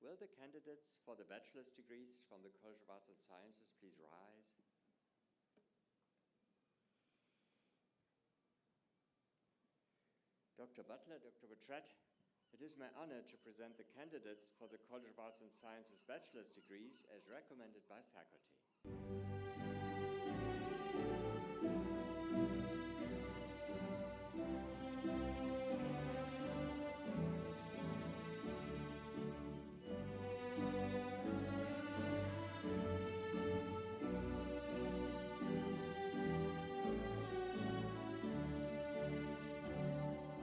Will the candidates for the bachelor's degrees from the College of Arts and Sciences please rise? Dr. Butler, Dr. Bertrett, it is my honor to present the candidates for the College of Arts and Sciences bachelor's degrees as recommended by faculty.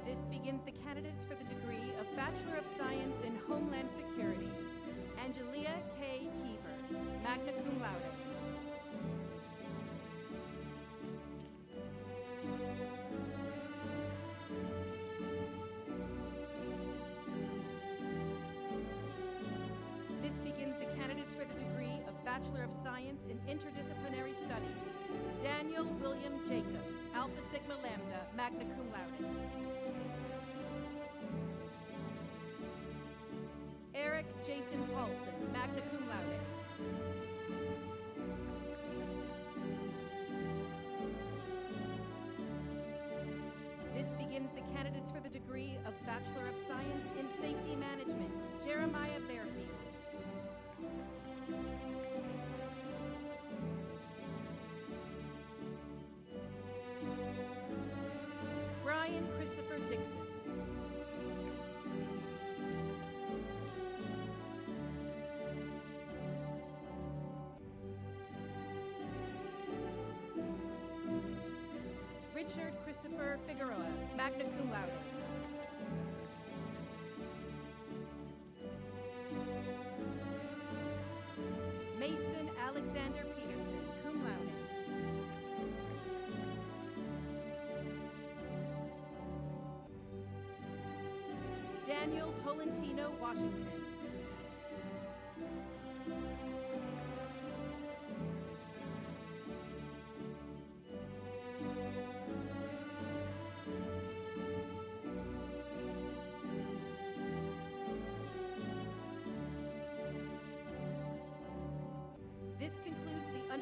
This begins the candidates for the degree of Bachelor of Science in Homeland Security. Angelia K. Keever, magna cum laude. This begins the candidates for the degree of Bachelor of Science in Interdisciplinary Studies. Daniel William Jacobs, Alpha Sigma Lambda, magna cum laude. Eric Jason Paulson, magna cum laude. This begins the candidates for the degree of Bachelor of Science in Safety Management. Jeremiah Bearfield. Brian Christopher Dixon. Richard Christopher Figueroa, magna cum laude. Mason Alexander Peterson, cum laude. Daniel Tolentino Washington.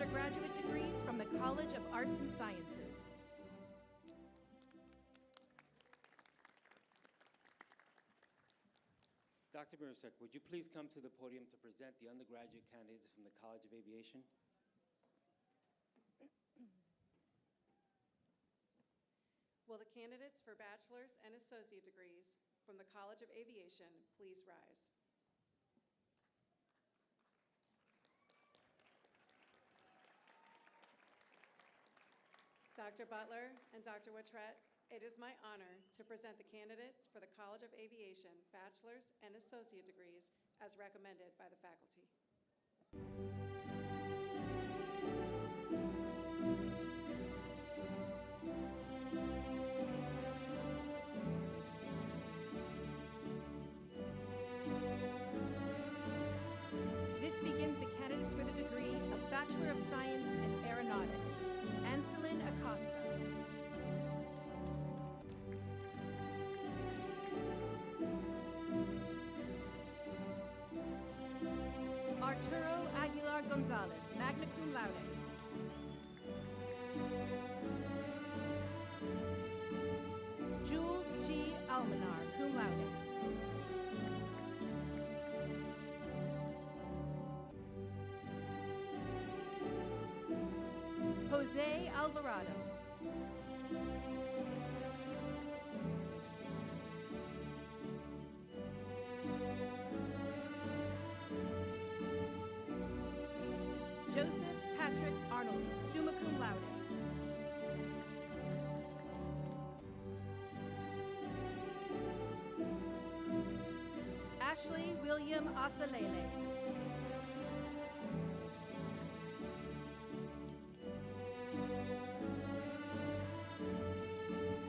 undergraduate degrees from the College of Arts and Sciences. Dr. Mirosek, would you please come to the podium to present the undergraduate candidates from the College of Aviation? Will the candidates for bachelor's and associate degrees from the College of Aviation please rise? Dr. Butler and Dr. Wattrette, it is my honor to present the candidates for the College of Aviation bachelor's and associate degrees as recommended by the faculty. This begins the candidates for the degree of Bachelor of Science in Aeronautics. Anselin Acosta. Arturo Aguilar Gonzalez, magna cum laude. Jules G. Almanar, cum laude. Jose Alvarado. Joseph Patrick Arnoldi, summa cum laude. Ashley William Asalele.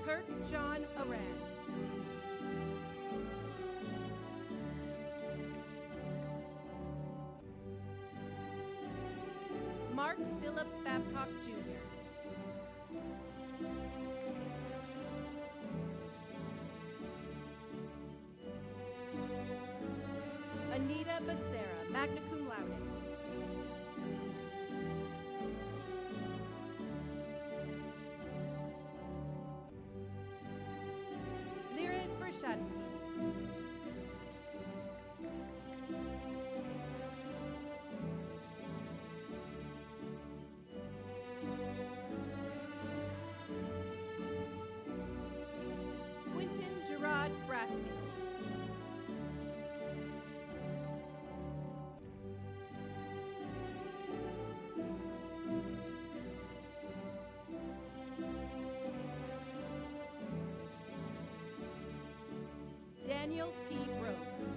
Kirk John Arand. Mark Philip Babcock Jr. Anita Becerra, magna cum laude. Liris Bershadsky. Quentin Gerard Brassfield. Daniel T. Brose.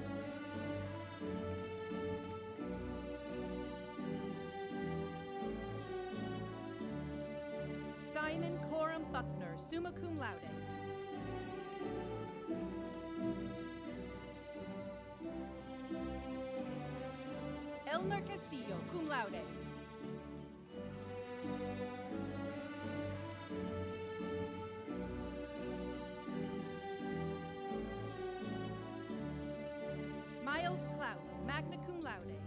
Simon Coram Buckner, summa cum laude. Elmer Castillo, cum laude. Miles Klaus, magna cum laude.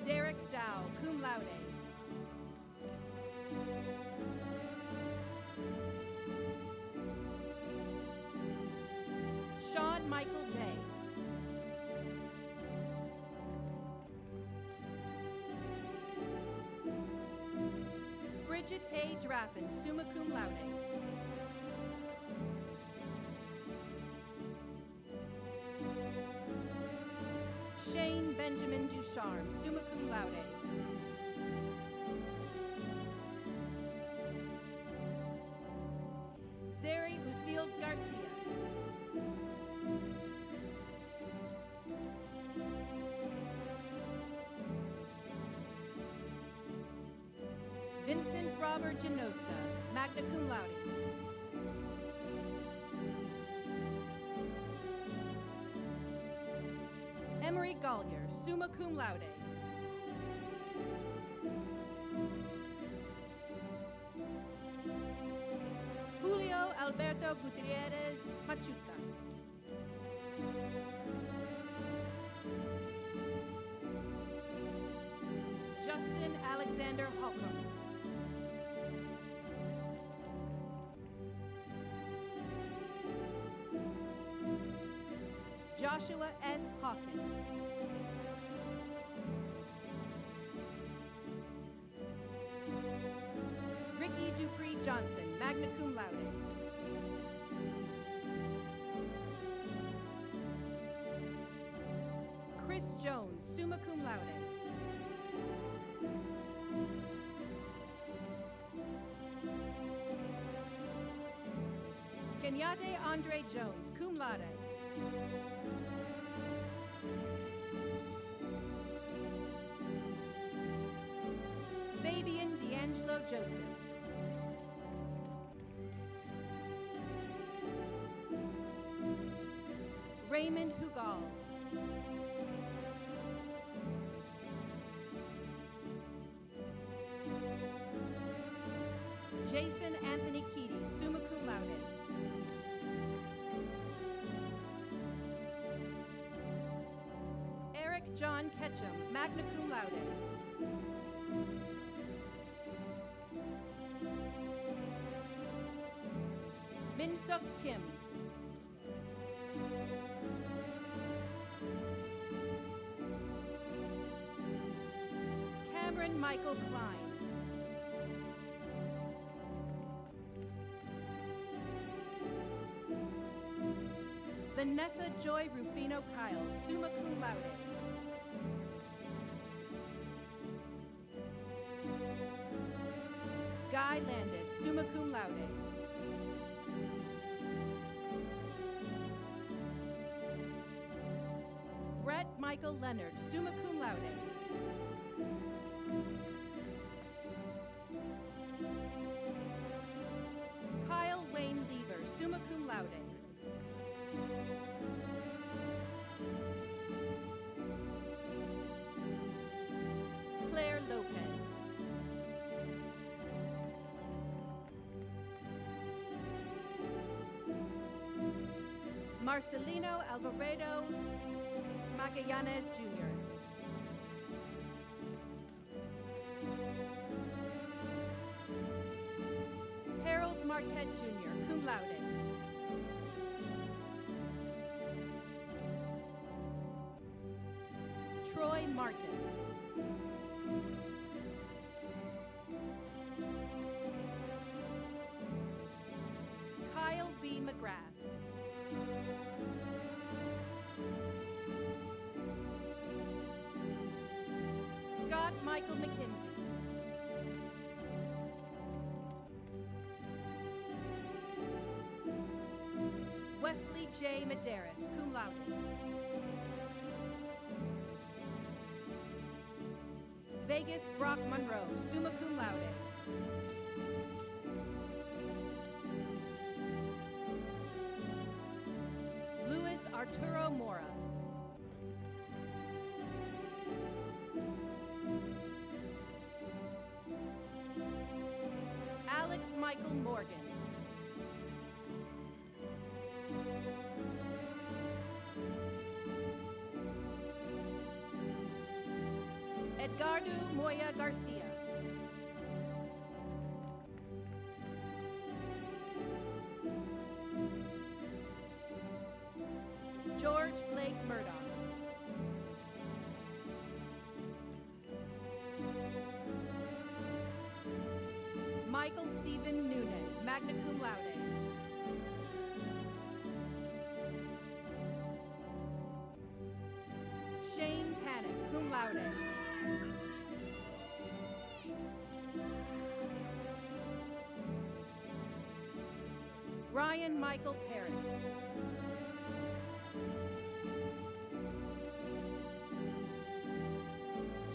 Derek Dow, cum laude. Sean Michael Day. Bridget A. Draffin, summa cum laude. Shane Benjamin Ducharme, summa cum laude. Zeri Usil Garcia. Vincent Robert Genosa, magna cum laude. Emery Gollier, summa cum laude. Julio Alberto Gutierrez Machuca. Alexander Holcomb. Joshua S. Hawken. Ricky Dupree Johnson, magna cum laude. Chris Jones, summa cum laude. Kenyatte Andre Jones, cum laude. Fabian D'Angelo Joseph. Raymond Hugal. Jason Anthony Keaty, summa cum laude. Eric John Ketchum, magna cum laude. Minsuk Kim. Cameron Michael Klein. Vanessa Joy Rufino Kyle, summa cum laude. Guy Landis, summa cum laude. Brett Michael Leonard, summa cum laude. Kyle Wayne Lever, summa cum laude. Claire Lopez. Marcelino Alvarado Magallanes Jr. Harold Marquette Jr., cum laude. Troy Martin. Kyle B. McGrath. Scott Michael McKenzie. Wesley J. Medeiros, cum laude. Vegas Brock Monroe, summa cum laude. Luis Arturo Mora. Alex Michael Morgan. Edgardo Moya Garcia. George Blake Murdoch. Michael Stephen Nunes, magna cum laude. Shane Panic, cum laude. Ryan Michael Parrott.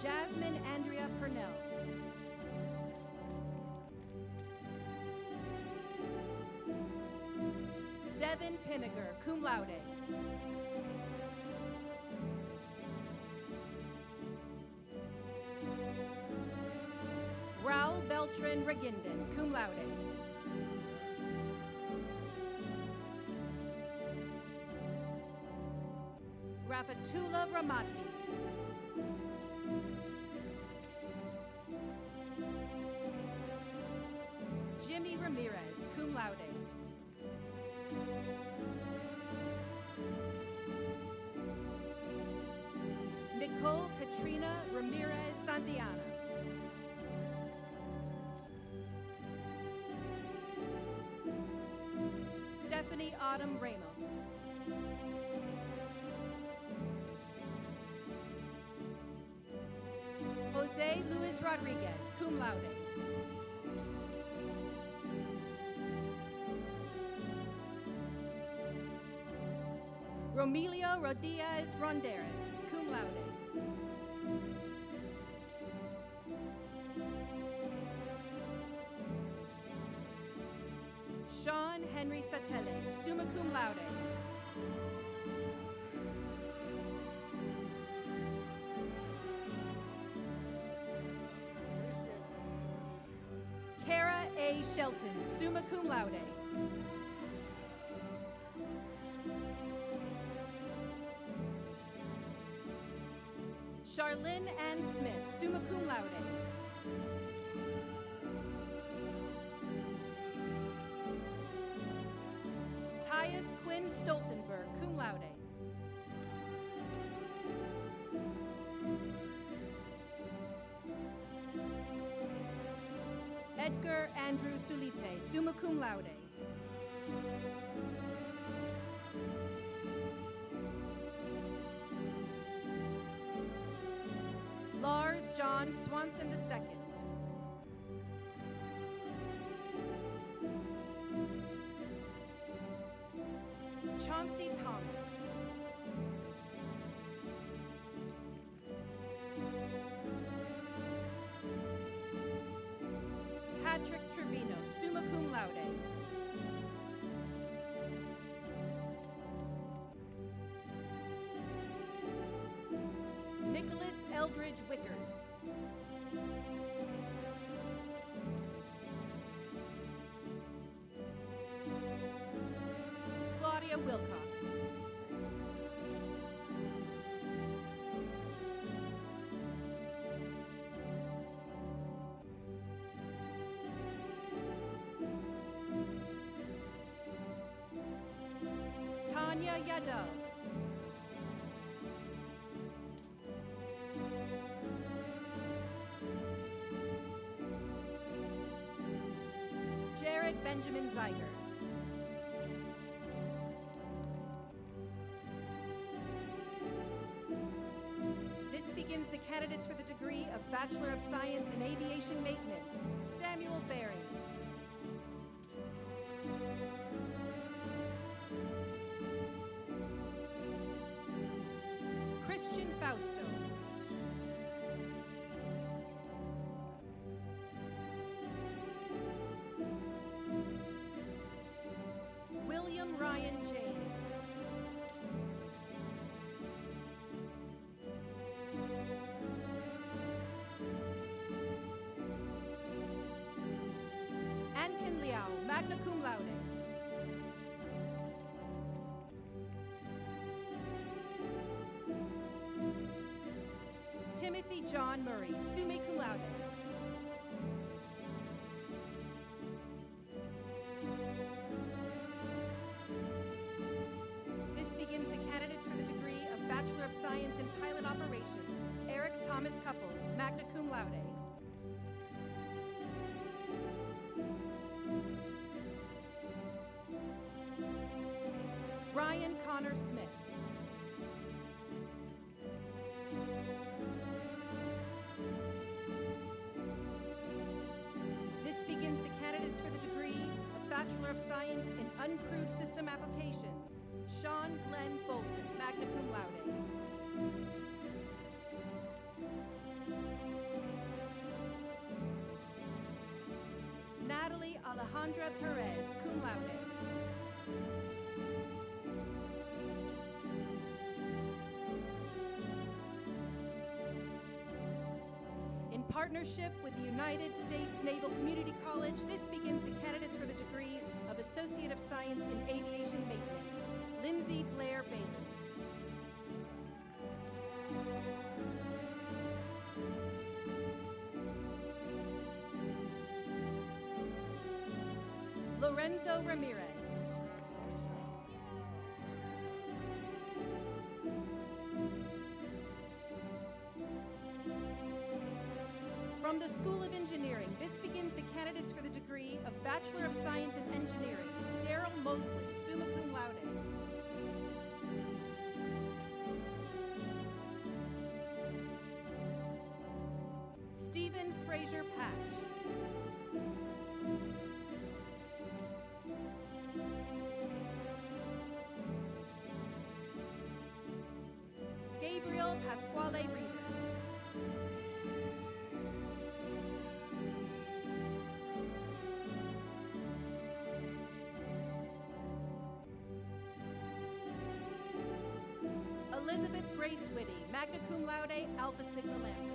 Jasmine Andrea Purnell. Devin Pinniger, cum laude. Raul Beltran Regindan, cum laude. Rafatula Ramati. Jimmy Ramirez, cum laude. Nicole Katrina Ramirez Santiana. Stephanie Autumn Ramos. Jose Luis Rodriguez, cum laude. Romelio Rodriguez Ronderes, cum laude. Sean Henry Satele, summa cum laude. Kara A. Shelton, summa cum laude. Charlene Ann Smith, summa cum laude. Tyus Quinn Stoltenberg, cum laude. Edgar Andrew Sulite, summa cum laude. Lars John Swanson II. Chauncey Thomas. Patrick Trevino, summa cum laude. Nicholas Eldridge Wickers. Claudia Wilcox. Tanya Yadav. Jared Benjamin Zeiger. This begins the candidates for the degree of Bachelor of Science in Aviation Maintenance. Samuel Baring. Christian Fausto. William Ryan James. Ankin Liao, magna cum laude. Timothy John Murray, summa cum laude. This begins the candidates for the degree of Bachelor of Science in Pilot Operations. Eric Thomas Couples, magna cum laude. Ryan Connor Smith. This begins the candidates for the degree of Bachelor of Science in Uncrewed System Applications. Sean Glenn Bolton, magna cum laude. Natalie Alejandra Perez, cum laude. In partnership with the United States Naval Community College, this begins the candidates for the degree of Associate of Science in Aviation Maintenance. Lindsay Blair Bailey. Lorenzo Ramirez. From the School of Engineering, this begins the candidates for the degree of Bachelor of Science in Engineering. Daryl Mosley, summa cum laude. Stephen Fraser Patch. Gabriel Pasquale Reeder. Elizabeth Grace Whitty, magna cum laude, Alpha Sigma Lambda.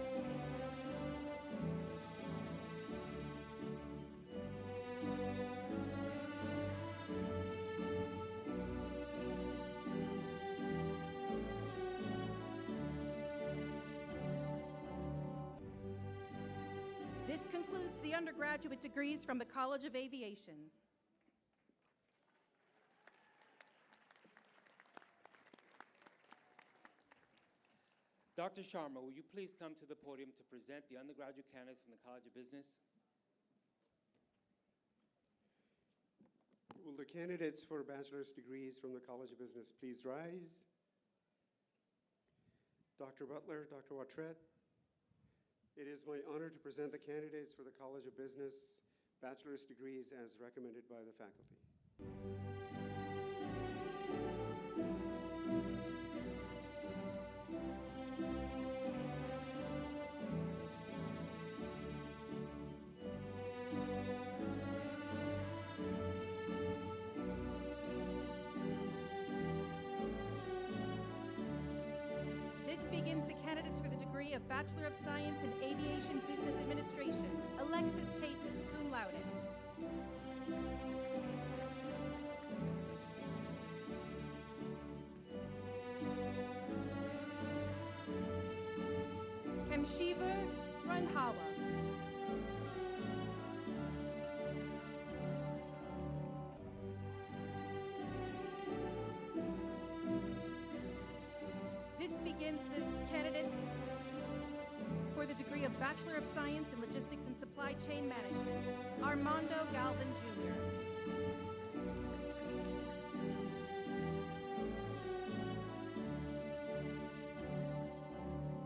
This concludes the undergraduate degrees from the College of Aviation. Dr. Sharma, will you please come to the podium to present the undergraduate candidates from the College of Business? Will the candidates for bachelor's degrees from the College of Business please rise? Dr. Butler, Dr. Watret, it is my honor to present the candidates for the College of Business bachelor's degrees as recommended by the faculty. Begins the candidates for the degree of Bachelor of Science in Aviation Business Administration. Alexis Payton, cum laude. Kamshiva Randhawa. This begins the candidates for the degree of Bachelor of Science in Logistics and Supply Chain Management. Armando Galvin, Jr.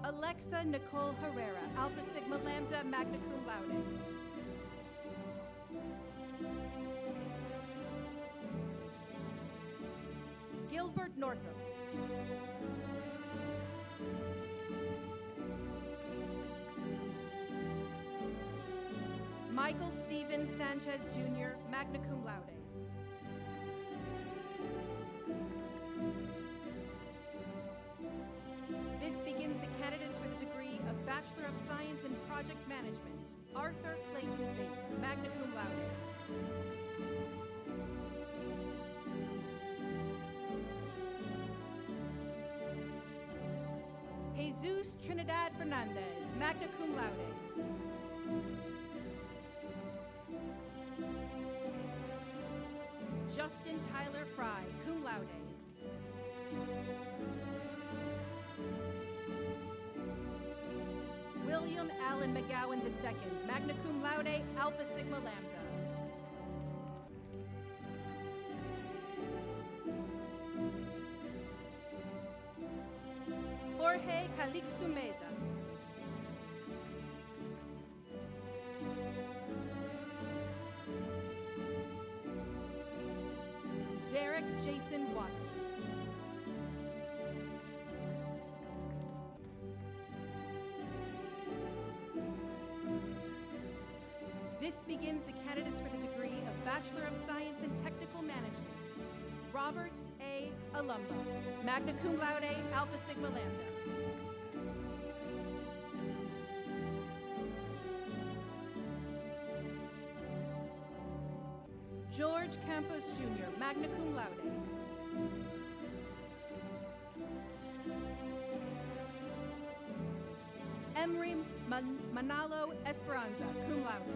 Alexa Nicole Herrera, Alpha Sigma Lambda, magna cum laude. Gilbert Northrop. Michael Steven Sanchez, Jr., magna cum laude. This begins the candidates for the degree of Bachelor of Science in Project Management. Arthur Clayton Bates, magna cum laude. Jesus Trinidad Fernandez, magna cum laude. Justin Tyler Fry, cum laude. William Allen McGowan II, magna cum laude, Alpha Sigma Lambda. Jorge Calixto Meza. Derek Jason Watson. This begins the candidates for the degree of Bachelor of Science in Technical Management. Robert A. Alumba, magna cum laude, Alpha Sigma Lambda. George Campos Jr., magna cum laude. Emery Manalo Esperanza, cum laude.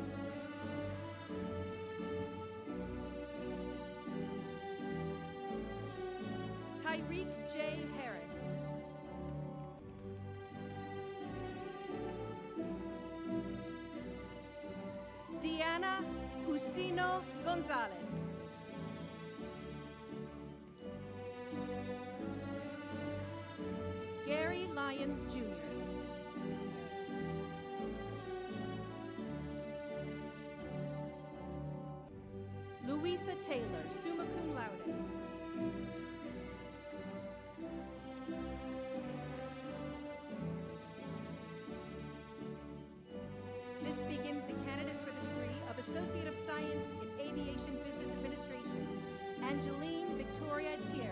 Tyreek J. Harris. Diana Usino Gonzalez. Gary Lyons Jr. Louisa Taylor, summa cum laude. This begins the candidates for the degree of Associate of Science in Aviation Business Administration, Angeline Victoria Thierry.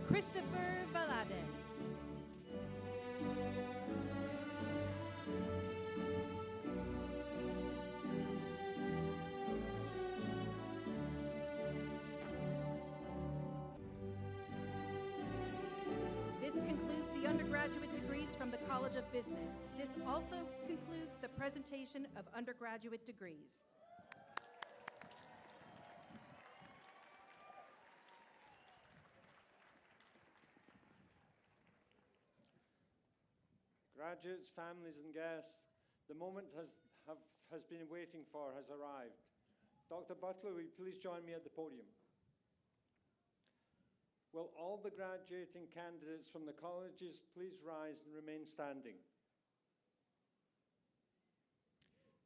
Christopher Valadez. This concludes the undergraduate degrees from the College of Business. This also concludes the presentation of undergraduate degrees. Graduates, families, and guests, the moment has been waiting for has arrived. Dr. Butler, will you please join me at the podium? Will all the graduating candidates from the colleges please rise and remain standing?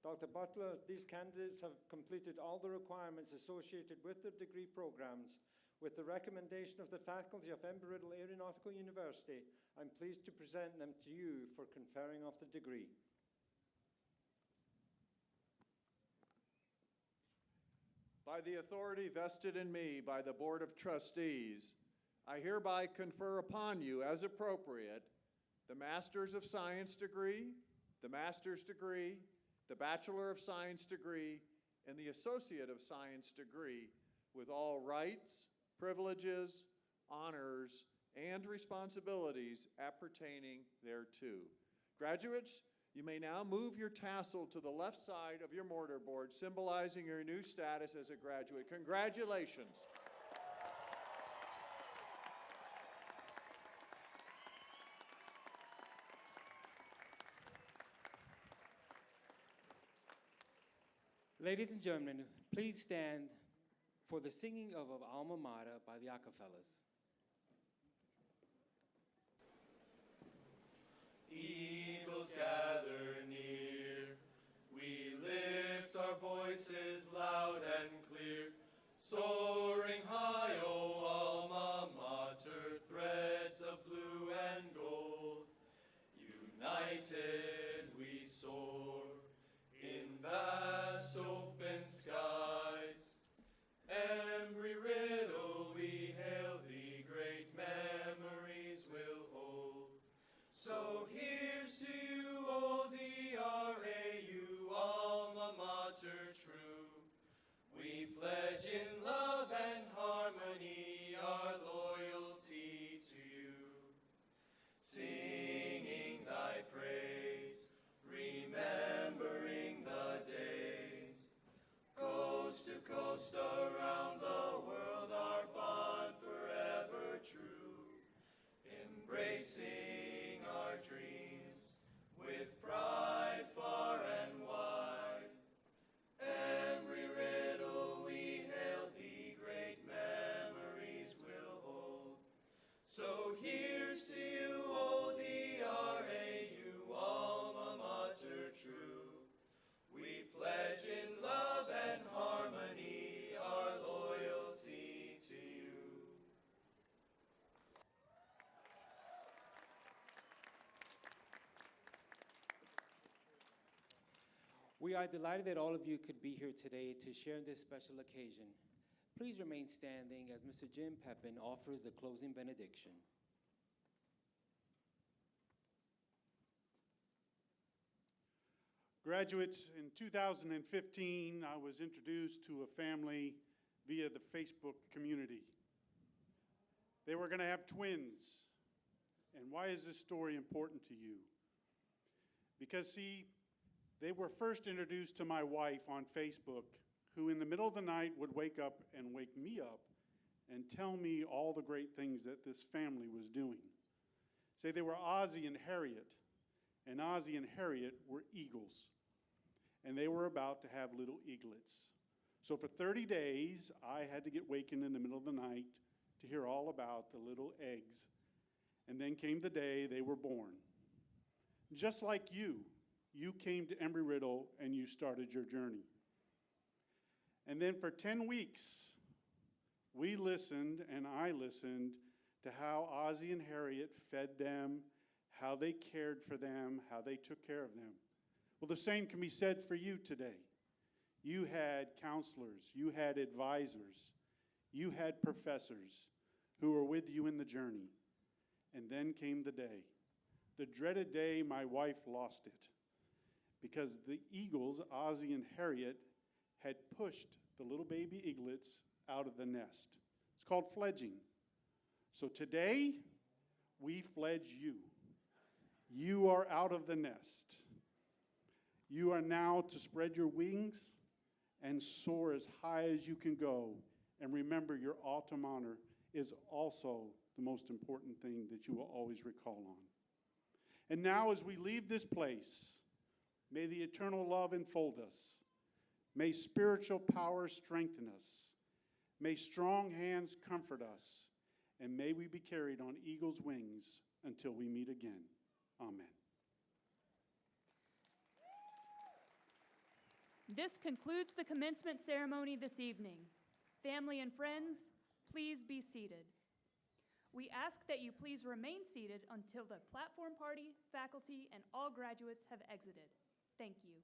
Dr. Butler, these candidates have completed all the requirements associated with their degree programs. With the recommendation of the faculty of Embry-Riddle Aeronautical University, I'm pleased to present them to you for conferring of the degree. By the authority vested in me by the Board of Trustees, I hereby confer upon you as appropriate the Master's of Science degree, the Master's degree, the Bachelor of Science degree, and the Associate of Science degree with all rights, privileges, honors, and responsibilities appertaining thereto. Graduates, you may now move your tassel to the left side of your mortarboard, symbolizing your new status as a graduate. Congratulations. Ladies and gentlemen, please stand for the singing of Alma Mater by the Acapellas. Eagles gather near, we lift our voices loud and clear, soaring high, O Alma Mater, threads of blue and gold. United we soar in vast open skies. Embry-Riddle we hail thee, great memories will hold. So here's to you, old DRAU, Alma Mater true. We pledge in love and harmony our loyalty to you. Singing thy praise, remembering the days, coast to coast around the world, our bond forever true, embracing our dreams with pride far and wide. Embry-Riddle we hail thee, great memories will hold. So here's to you, old DRAU, Alma Mater true. We pledge in love and harmony our loyalty to you. We are delighted that all of you could be here today to share in this special occasion. Please remain standing as Mr. Jim Pepin offers the closing benediction. Graduates, in 2015, I was introduced to a family via the Facebook community. They were going to have twins. And why is this story important to you? Because, see, they were first introduced to my wife on Facebook, who in the middle of the night would wake up and wake me up and tell me all the great things that this family was doing. Say they were Ozzie and Harriet, and Ozzie and Harriet were eagles, and they were about to have little eaglets. So for 30 days, I had to get wakened in the middle of the night to hear all about the little eggs. And then came the day they were born. Just like you came to Embry-Riddle and you started your journey. And then for 10 weeks, we listened and I listened to how Ozzie and Harriet fed them, how they cared for them, how they took care of them. Well, the same can be said for you today. You had counselors, you had advisors, you had professors who were with you in the journey. And then came the dreaded day my wife lost it, because the eagles, Ozzie and Harriet, had pushed the little baby eaglets out of the nest. It's called fledging. So today, we fledge you. You are out of the nest. You are now to spread your wings and soar as high as you can go. And remember, your autumn honor is also the most important thing that you will always recall on. And now as we leave this place, may the eternal love enfold us. May spiritual power strengthen us. May strong hands comfort us. And may we be carried on eagle's wings until we meet again. Amen. This concludes the commencement ceremony this evening. Family and friends, please be seated. We ask that you please remain seated until the platform party, faculty, and all graduates have exited. Thank you.